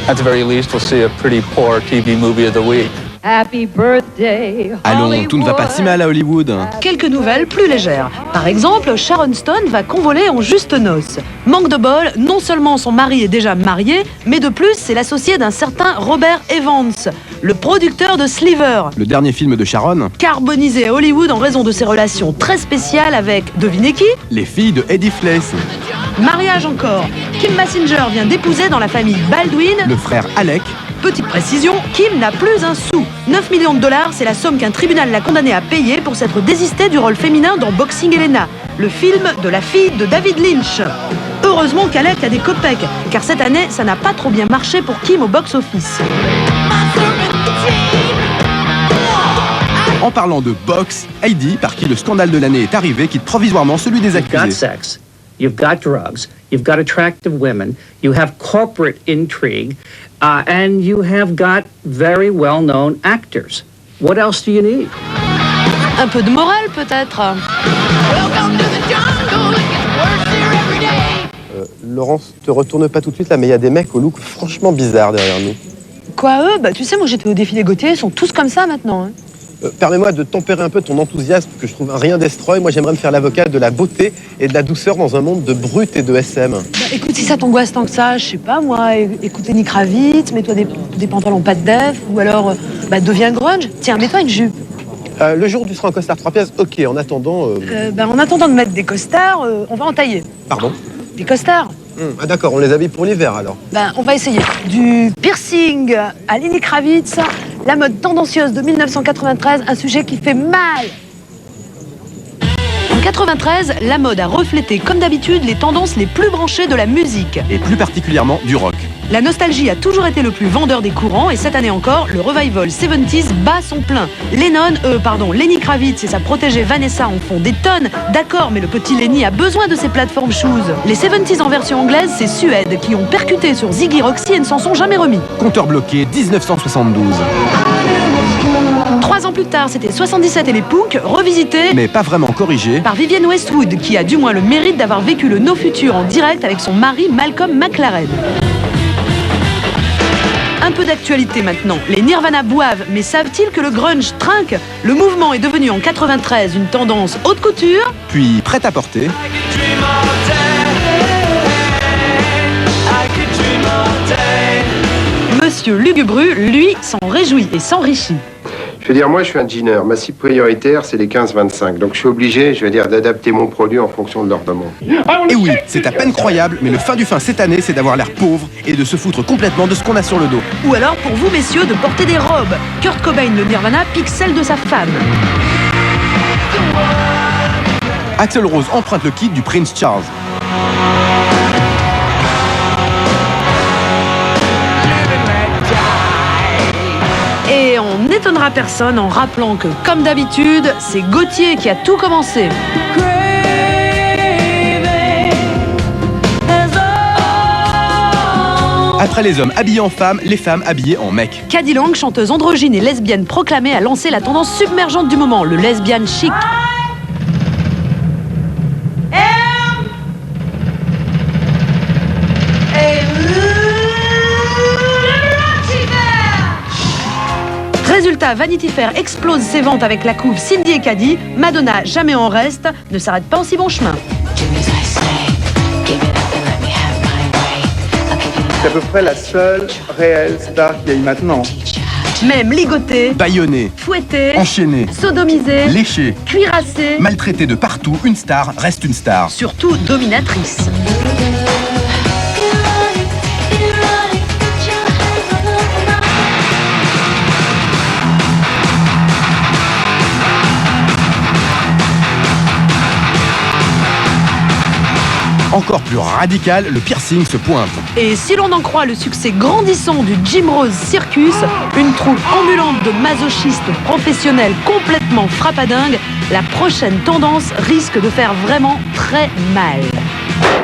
at the very least, we'll see a pretty poor TV movie of the week.
Happy birthday,
allons, tout ne va pas si mal à Hollywood.
Quelques nouvelles plus légères. Par exemple, Sharon Stone va convoler en juste noces. Manque de bol, non seulement son mari est déjà marié, mais de plus, c'est l'associé d'un certain Robert Evans, le producteur de Sliver.
Le dernier film de Sharon.
Carbonisé à Hollywood en raison de ses relations très spéciales avec, devinez qui ?
Les filles de Eddie Flays.
Mariage encore. Kim Basinger vient d'épouser dans la famille Baldwin
le frère Alec.
Petite précision, Kim n'a plus un sou. 9 millions de dollars, c'est la somme qu'un tribunal l'a condamné à payer pour s'être désisté du rôle féminin dans Boxing Helena, le film de la fille de David Lynch. Heureusement qu'Alec a des copecs, car cette année, ça n'a pas trop bien marché pour Kim au box-office.
En parlant de box, Heidi, par qui le scandale de l'année est arrivé, quitte provisoirement celui des accusés.
You've got sex, you've got drugs, you've got attractive women, you have corporate intrigue, and you have got very well-known actors. What else do you need?
Un peu de morale, peut-être.
Laurence, te retourne pas tout de suite là, mais il y a des mecs au look franchement bizarre derrière nous.
Quoi, eux ? Bah, tu sais, moi j'étais au défilé Gauthier, ils sont tous comme ça maintenant. Hein.
Permets-moi de tempérer un peu ton enthousiasme, que je trouve un rien destroy. Moi, j'aimerais me faire l'avocat de la beauté et de la douceur dans un monde de brut et de SM.
Bah, écoute, si ça t'angoisse tant que ça, je sais pas, moi, écoute Lenny Kravitz, mets-toi des pantalons pas de def, ou alors, deviens grunge. Tiens, mets-toi une jupe.
Le jour où tu seras en costard 3 pièces, ok, en attendant...
En attendant de mettre des costards, on va en tailler.
Pardon ?
Des costards.
Ah d'accord, on les habille pour l'hiver alors.
On va essayer. Du piercing à Lenny Kravitz, la mode tendancieuse de 1993, un sujet qui fait mal. 93, la mode a reflété comme d'habitude les tendances les plus branchées de la musique.
Et plus particulièrement du rock.
La nostalgie a toujours été le plus vendeur des courants et cette année encore, le revival 70s bat son plein. Lenny Kravitz et sa protégée Vanessa en font des tonnes. D'accord, mais le petit Lenny a besoin de ses plateformes shoes. Les 70s en version anglaise, c'est Suède qui ont percuté sur Ziggy Roxy et ne s'en sont jamais remis.
Compteur bloqué 1972.
3 ans plus tard, c'était 77 et les Punks, revisités,
mais pas vraiment corrigés,
par Vivienne Westwood, qui a du moins le mérite d'avoir vécu le No Future en direct avec son mari Malcolm McLaren. Un peu d'actualité maintenant. Les Nirvana boivent, mais savent-ils que le grunge trinque? Le mouvement est devenu en 93 une tendance haute couture,
puis prêt à porter.
Monsieur Lugubru, lui, s'en réjouit et s'enrichit.
Je veux dire, moi, je suis un jeaner. Ma cible prioritaire, c'est les 15-25. Donc, je suis obligé, d'adapter mon produit en fonction de leur demande.
Et oui, c'est à peine croyable, mais le fin du fin cette année, c'est d'avoir l'air pauvre et de se foutre complètement de ce qu'on a sur le dos.
Ou alors, pour vous, messieurs, de porter des robes. Kurt Cobain de Nirvana pique celle de sa femme.
Axl Rose emprunte le kit du Prince Charles.
Et on n'étonnera personne en rappelant que, comme d'habitude, c'est Gauthier qui a tout commencé.
Après les hommes habillés en femmes, les femmes habillées en mecs.
Caddy Lang, chanteuse androgyne et lesbienne proclamée, a lancé la tendance submergente du moment, le lesbian chic. Résultat, Vanity Fair explose ses ventes avec la couve Cindy et Caddy. Madonna, jamais en reste, ne s'arrête pas en si bon chemin.
C'est à peu près la seule réelle star qu'il y a eu maintenant.
Même ligotée,
bâillonnée,
fouettée,
enchaînée,
sodomisée,
léchée,
cuirassée,
maltraitée de partout, une star reste une star.
Surtout dominatrice.
Encore plus radical, le piercing se pointe.
Et si l'on en croit le succès grandissant du Jim Rose Circus, une troupe ambulante de masochistes professionnels complètement frappadingues, la prochaine tendance risque de faire vraiment très mal.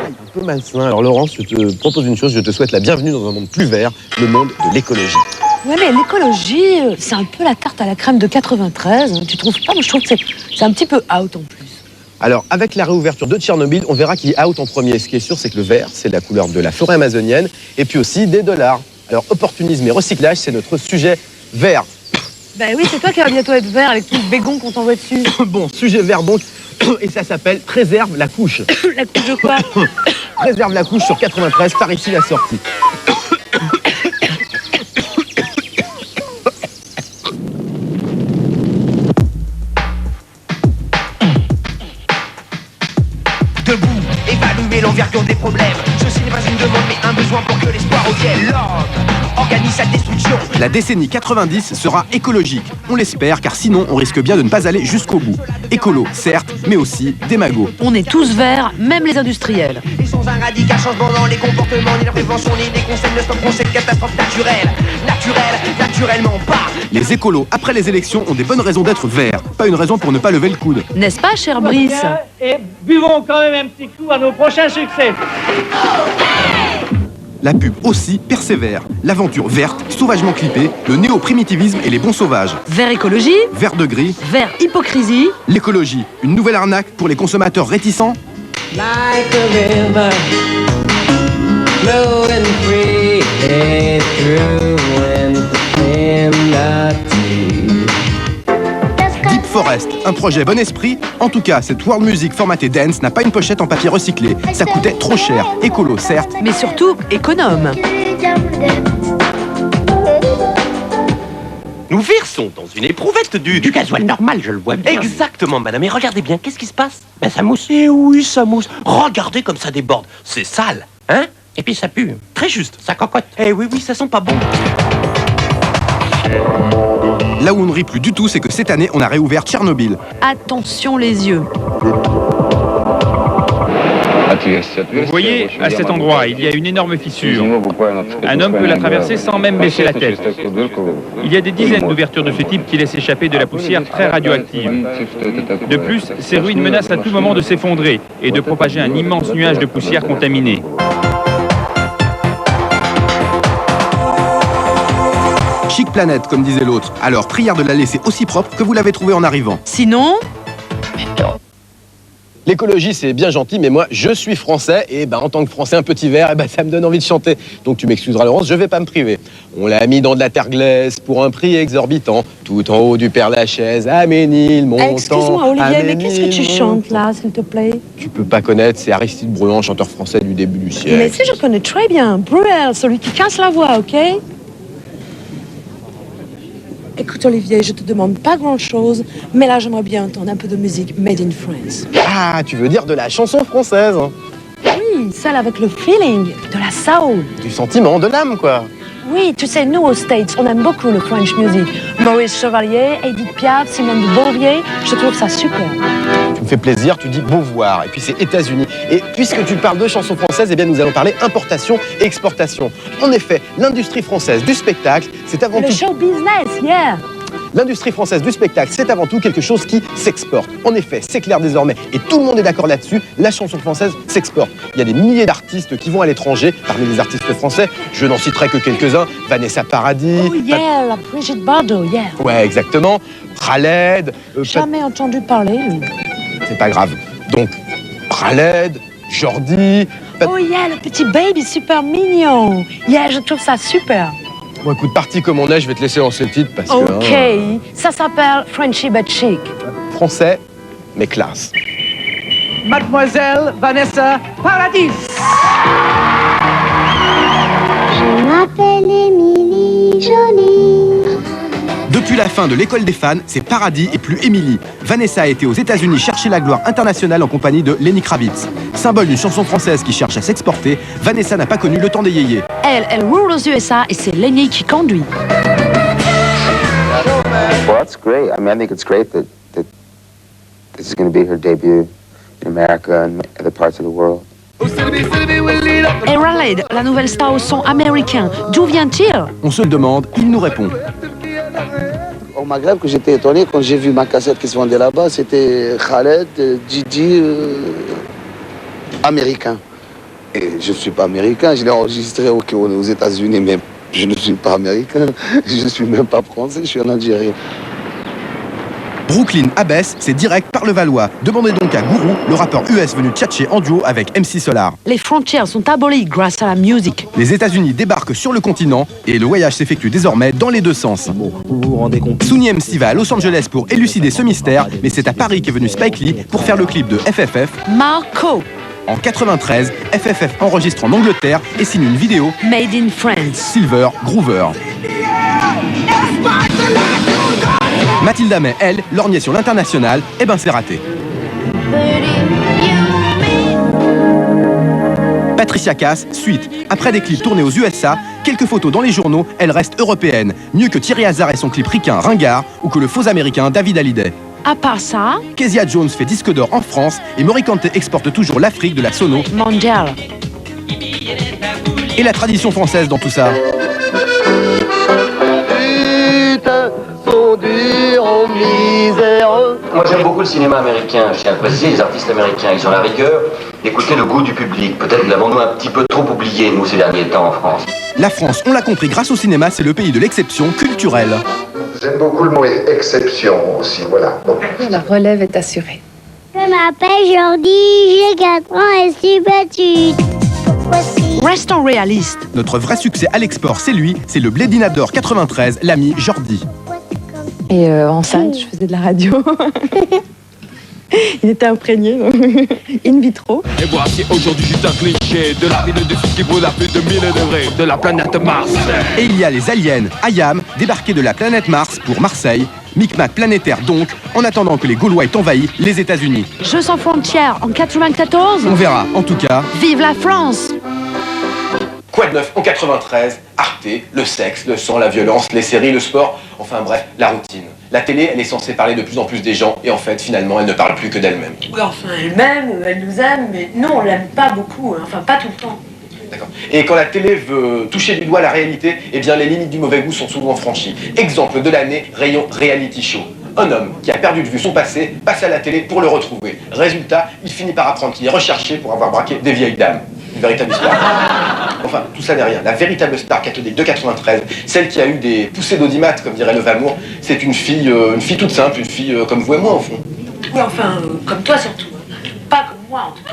Un peu malsain. Alors Laurence, je te propose une chose, je te souhaite la bienvenue dans un monde plus vert, le monde de l'écologie.
Ouais, mais l'écologie, c'est un peu la tarte à la crème de 93, tu trouves pas? Moi, je trouve que c'est un petit peu out en plus.
Alors, avec la réouverture de Tchernobyl, on verra qui est out en premier. Ce qui est sûr, c'est que le vert, c'est la couleur de la forêt amazonienne, et puis aussi des dollars. Alors, opportunisme et recyclage, c'est notre sujet vert.
Ben oui, c'est toi qui vas bientôt être vert avec tout le bégon qu'on t'envoie dessus.
Bon, sujet vert donc, et ça s'appelle Préserve la couche.
La couche de quoi?
Préserve la couche sur 93, par ici la sortie.
Debout, évaluer l'envergure des problèmes. Ceci n'est pas une demande mais un besoin pour que l'espoir revienne. L'homme organise sa destruction.
La décennie 90 sera écologique. On l'espère, car sinon on risque bien de ne pas aller jusqu'au bout. Écolo, certes, mais aussi démago.
On est tous verts, même les industriels.
Et sans un radical changement dans les comportements, ni la prévention, ni les conseils ne stopperont cette catastrophe naturelle. Naturellement pas.
Les écolos, après les élections, ont des bonnes raisons d'être verts. Pas une raison pour ne pas lever le coude.
N'est-ce pas, cher Brice?
Et buvons quand même un petit coup à nos prochains succès.
La pub aussi persévère. L'aventure verte, sauvagement clippée, le néo-primitivisme et les bons sauvages.
Vert écologie,
vert de gris,
vert hypocrisie.
L'écologie, une nouvelle arnaque pour les consommateurs réticents.
Like a river, flowing freely through
Deep Forest, un projet bon esprit. En tout cas, cette world music formatée dance n'a pas une pochette en papier recyclé. Ça coûtait trop cher. Écolo, certes.
Mais surtout, économe.
Nous versons dans une éprouvette du gasoil normal, je le vois bien. Exactement, madame. Et regardez bien, qu'est-ce qui se passe? Ben, ça mousse. Eh oui, ça mousse. Regardez comme ça déborde. C'est sale, hein? Et puis ça pue. Très juste, ça cocotte. Eh oui, ça sent pas bon.
Là où on ne rit plus du tout, c'est que cette année, on a réouvert Tchernobyl.
Attention les yeux.
Vous voyez, à cet endroit, il y a une énorme fissure. Un homme peut la traverser sans même baisser la tête. Il y a des dizaines d'ouvertures de ce type qui laissent échapper de la poussière très radioactive. De plus, ces ruines menacent à tout moment de s'effondrer et de propager un immense nuage de poussière contaminée.
Chic planète, comme disait l'autre. Alors, prière de la laisser aussi propre que vous l'avez trouvée en arrivant.
Sinon...
L'écologie, c'est bien gentil, mais moi, je suis français, et en tant que français, un petit verre, ça me donne envie de chanter. Donc tu m'excuseras, Laurence, je vais pas me priver. On l'a mis dans de la terre glaise pour un prix exorbitant, tout en haut du Père-Lachaise, Aménil, Montant.
Excuse-moi, Olivier, mais qu'est-ce que tu chantes là, s'il te plaît?
Tu peux pas connaître, c'est Aristide Bruand, chanteur français du début du siècle.
Mais si, je connais très bien. Bruel, celui qui casse la voix, ok? Écoute Olivier, je te demande pas grand-chose, mais là j'aimerais bien entendre un peu de musique made in France.
Ah, tu veux dire de la chanson française?
Oui, celle avec le feeling, de la soul.
Du sentiment, de l'âme, quoi.
Oui, tu sais, nous aux States, on aime beaucoup le French music. Maurice Chevalier, Edith Piaf, Simone de Beauvoir, je trouve ça super.
Tu me fais plaisir, tu dis Beauvoir, et puis c'est États-Unis. Et puisque tu parles de chansons françaises, eh bien nous allons parler importation et exportation. En effet, l'industrie française du spectacle, c'est avant tout...
Le show business, yeah.
L'industrie française du spectacle, c'est avant tout quelque chose qui s'exporte. En effet, c'est clair désormais, et tout le monde est d'accord là-dessus, la chanson française s'exporte. Il y a des milliers d'artistes qui vont à l'étranger, parmi les artistes français, je n'en citerai que quelques-uns, Vanessa Paradis...
Oh yeah, la Brigitte Bardot, yeah.
Ouais, exactement. Khaled...
Jamais entendu parler, lui.
C'est pas grave. Donc, Khaled, Jordi...
Oh yeah, le petit baby super mignon. Yeah, je trouve ça super.
Bon, écoute, parti comme on est, je vais te laisser lancer le titre parce que...
Ok, ça s'appelle Frenchy but chic.
Français, mais classe.
Mademoiselle Vanessa Paradis.
Je m'appelle Émilie Jolie.
Depuis la fin de l'école des fans, c'est Paradis et plus Émilie. Vanessa a été aux États-Unis chercher la gloire internationale en compagnie de Lenny Kravitz. Symbole d'une chanson française qui cherche à s'exporter, Vanessa n'a pas connu le temps des yéyés.
Elle roule aux USA et c'est Lenny qui conduit.
Well, that's great. I mean, I think it's great that this is going to be her debut in America and other parts of the world.
Et Raleigh, la nouvelle star au son américain, d'où vient-il?
On se le demande, il nous répond.
Au Maghreb, que j'étais étonné quand j'ai vu ma cassette qui se vendait là-bas, c'était Khaled, Didi, américain. Et je ne suis pas américain, je l'ai enregistré aux États-Unis, mais je ne suis pas américain, je ne suis même pas français, je suis un Algérien.
Brooklyn Abbess, c'est direct par le Valois. Demandez donc à Guru, le rappeur US venu tchatcher en duo avec MC Solar.
Les frontières sont abolies grâce à la musique.
Les États-Unis débarquent sur le continent et le voyage s'effectue désormais dans les deux sens.
Bon, vous vous rendez compte?
Sunny MC va à Los Angeles pour élucider ce mystère, mais c'est à Paris qu'est venu Spike Lee pour faire le clip de FFF.
Marco.
En 93, FFF enregistre en Angleterre et signe une vidéo
Made in France.
Silver Groover. Mathilda May, elle, lorgnait sur l'international, et ben c'est raté. Patricia Cass, suite. Après des clips tournés aux USA, quelques photos dans les journaux, elle reste européenne. Mieux que Thierry Hazard et son clip ricain Ringard, ou que le faux américain David Hallyday.
À part ça,
Kezia Jones fait disque d'or en France et Morikante exporte toujours l'Afrique de la sono
mondial.
Et la tradition française dans tout ça.
Moi j'aime beaucoup le cinéma américain, je tiens à le préciser, les artistes américains, ils ont la rigueur d'écouter le goût du public. Peut-être l'avons-nous un petit peu trop oublié, nous, ces derniers temps en France.
La France, on l'a compris, grâce au cinéma, c'est le pays de l'exception culturelle.
J'aime beaucoup le mot exception aussi, voilà. Bon.
La relève est assurée.
Je m'appelle Jordi, j'ai 4 ans et suis battue.
Restons réalistes.
Notre vrai succès à l'export, c'est lui, c'est le Blédinador 93, l'ami Jordi.
Et enceinte, je faisais de la radio. Il était imprégné, in vitro.
Et voici aujourd'hui un cliché de la ville de fils qui brûle à plus de 1000 degrés de la planète Mars.
Et il y a les aliens, Ayam, débarqués de la planète Mars pour Marseille. Micmac planétaire donc, en attendant que les Gaulois aient envahi les États-Unis.
Jeux sans frontières en 94.
On verra, en tout cas.
Vive la France!
Quoi de neuf en 93? Arte, le sexe, le sang, la violence, les séries, le sport, enfin bref, la routine. La télé, elle est censée parler de plus en plus des gens, et en fait, finalement, elle ne parle plus que d'elle-même.
Oui, enfin, elle m'aime, elle nous aime, mais non, on l'aime pas beaucoup, hein. Enfin, pas tout le temps.
D'accord. Et quand la télé veut toucher du doigt la réalité, eh bien les limites du mauvais goût sont souvent franchies. Exemple de l'année, rayon reality show. Un homme qui a perdu de vue son passé passe à la télé pour le retrouver. Résultat, il finit par apprendre qu'il est recherché pour avoir braqué des vieilles dames. Une véritable histoire. Enfin, tout ça n'est rien. La véritable star catholique de 93, celle qui a eu des poussées d'audimat, comme dirait Love Amour, c'est une fille toute simple, une fille comme vous et moi, au fond.
Oui, enfin, comme toi surtout. Pas comme moi, en tout cas.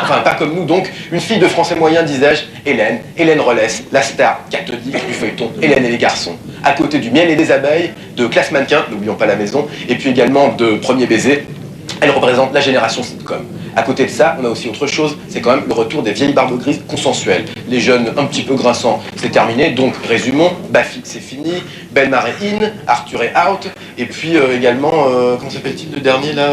Enfin, pas comme nous, donc, une fille de français moyen, disais-je, Hélène Rollès, la star catholique du feuilleton Hélène et les garçons. À côté du miel et des abeilles, de Classe Mannequin, n'oublions pas la maison, et puis également de Premier baiser, elle représente la génération sitcom. À côté de ça, on a aussi autre chose, c'est quand même le retour des vieilles barbes grises consensuelles. Les jeunes un petit peu grinçants, c'est terminé, donc résumons, Baffy c'est fini, Bellemare est in, Arthur est out, et puis également, comment s'appelle-t-il le dernier là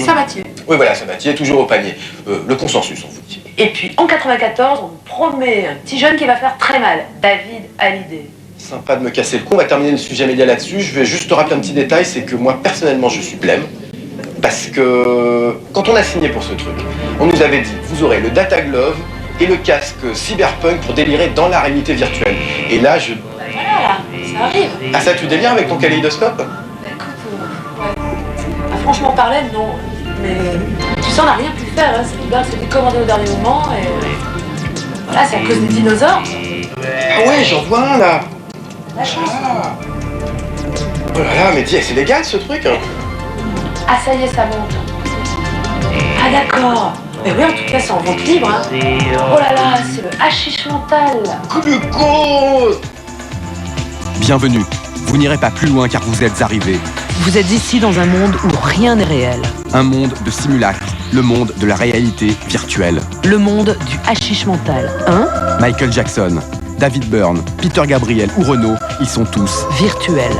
Sabatier.
Oui voilà, Sabatier, toujours au panier. Le consensus, on vous dit.
Et puis, en 94, on promet un petit jeune qui va faire très mal, David Hallyday.
Sympa de me casser le cou, on va terminer le sujet média là-dessus. Je vais juste te rappeler un petit détail, c'est que moi, personnellement, je suis blême. Parce que quand on a signé pour ce truc, on nous avait dit, vous aurez le Data Glove et le casque cyberpunk pour délirer dans la réalité virtuelle. Et là, je...
Voilà, ça arrive.
Ah ça, tu délires avec ton kaléidoscope?
Écoute, ouais. Ah, franchement parler, non. Mais tu sais, on n'a rien pu faire, hein. Cette balle s'est décommandée au dernier moment et... Voilà, c'est à cause des dinosaures.
Ah ouais, j'en vois un là.
La chance.
Ah. Oh là là, mais dis, c'est légal ce truc hein.
Ah, ça y est, ça monte. Ah, d'accord. Mais oui, en tout cas, c'est en vente libre, hein. Oh là là, c'est le hashish mental.
Glucose.
Bienvenue. Vous n'irez pas plus loin car vous êtes arrivés.
Vous êtes ici dans un monde où rien n'est réel.
Un monde de simulacres, le monde de la réalité virtuelle.
Le monde du hashish mental, hein?
Michael Jackson, David Byrne, Peter Gabriel ou Renaud, ils sont tous
virtuels.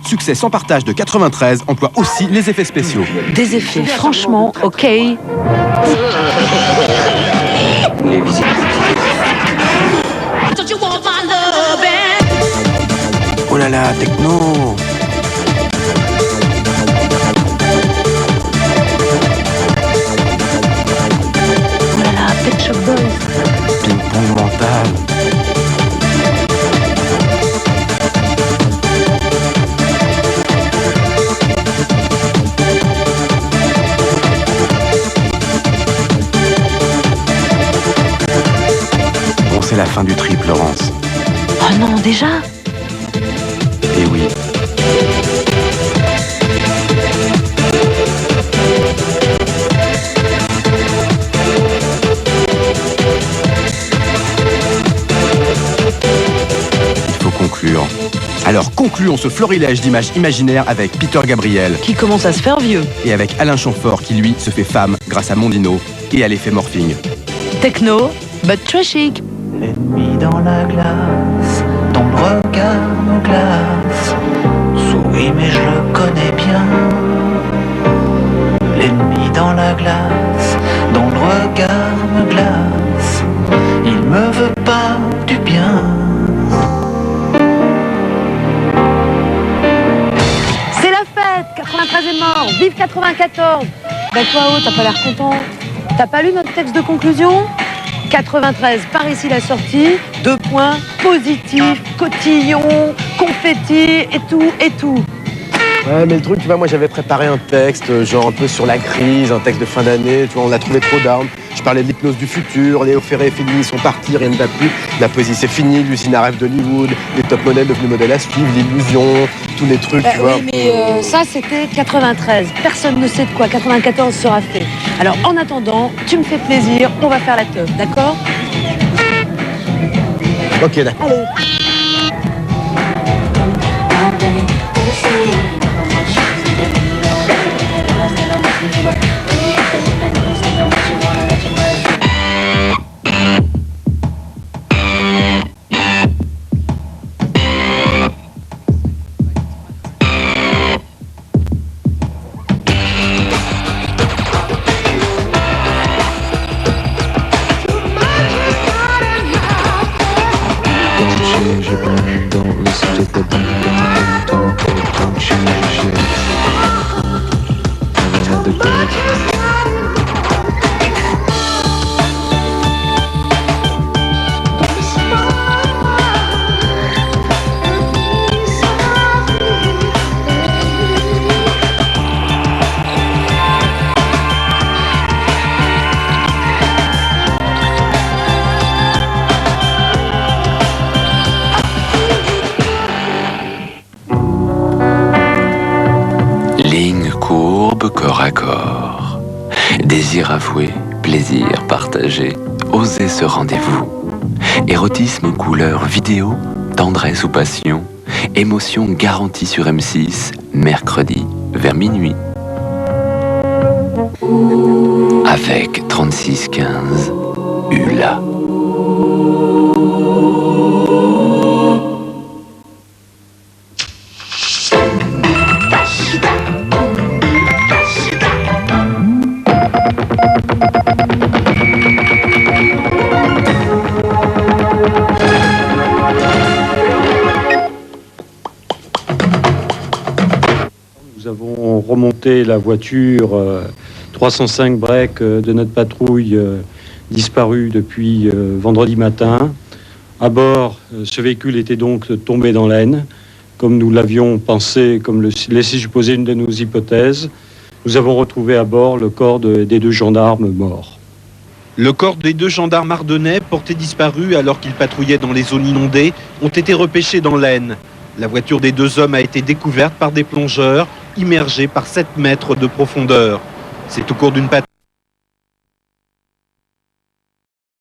Succès sans partage de 93 emploie aussi les effets spéciaux.
Des effets franchement ok.
Les visiteurs. Oh là là, techno.
Oh là là, Pet Shop Boys.
Ping-pong mental. C'est la fin du trip, Laurence.
Oh non, déjà?
Eh oui. Il faut conclure. Alors concluons ce florilège d'images imaginaires avec Peter Gabriel.
Qui commence à se faire vieux.
Et avec Alain Chamfort qui, lui, se fait femme grâce à Mondino et à l'effet morphing.
Techno, but trashic.
L'ennemi dans la glace, ton regard me glace. Souris mais je le connais bien. L'ennemi dans la glace, dont le regard me glace. Il me veut pas du bien.
C'est la fête, 93 est mort, vive 94. Ben toi, oh, t'as pas l'air content. T'as pas lu notre texte de conclusion? 93, par ici la sortie, 2 points, positif, cotillon, confetti et tout, et tout.
Ouais, mais le truc, tu vois, moi j'avais préparé un texte, genre un peu sur la crise, un texte de fin d'année, tu vois, on a trouvé trop d'armes. Je parlais de l'hypnose du futur, Léo Ferré et Fellini sont partis, rien ne va plus. La poésie c'est fini, l'usine à rêve d'Hollywood, les top modèles devenus modèles à suivre, l'illusion, tous les trucs, tu vois.
Oui, mais ça c'était 93. Personne ne sait de quoi 94 sera fait. Alors en attendant, tu me fais plaisir, on va faire la teuf, d'accord?
Ok, d'accord.
Allez.
tombe corps à corps. Désir avoué, plaisir partagé, oser ce rendez-vous. Érotisme, couleur, vidéo, tendresse ou passion, émotion garantie sur M6, mercredi vers minuit. Avec 3615 ULA.
Nous avons remonté la voiture 305 break de notre patrouille disparue depuis vendredi matin. À bord, ce véhicule était donc tombé dans l'Aisne, comme nous l'avions pensé, comme le laissait supposer une de nos hypothèses. Nous avons retrouvé à bord le corps des 2 gendarmes morts.
Le corps des 2 gendarmes ardennais, portés disparus alors qu'ils patrouillaient dans les zones inondées, ont été repêchés dans l'Aisne. La voiture des 2 hommes a été découverte par des plongeurs, immergés par 7 mètres de profondeur. C'est au cours d'une patrouille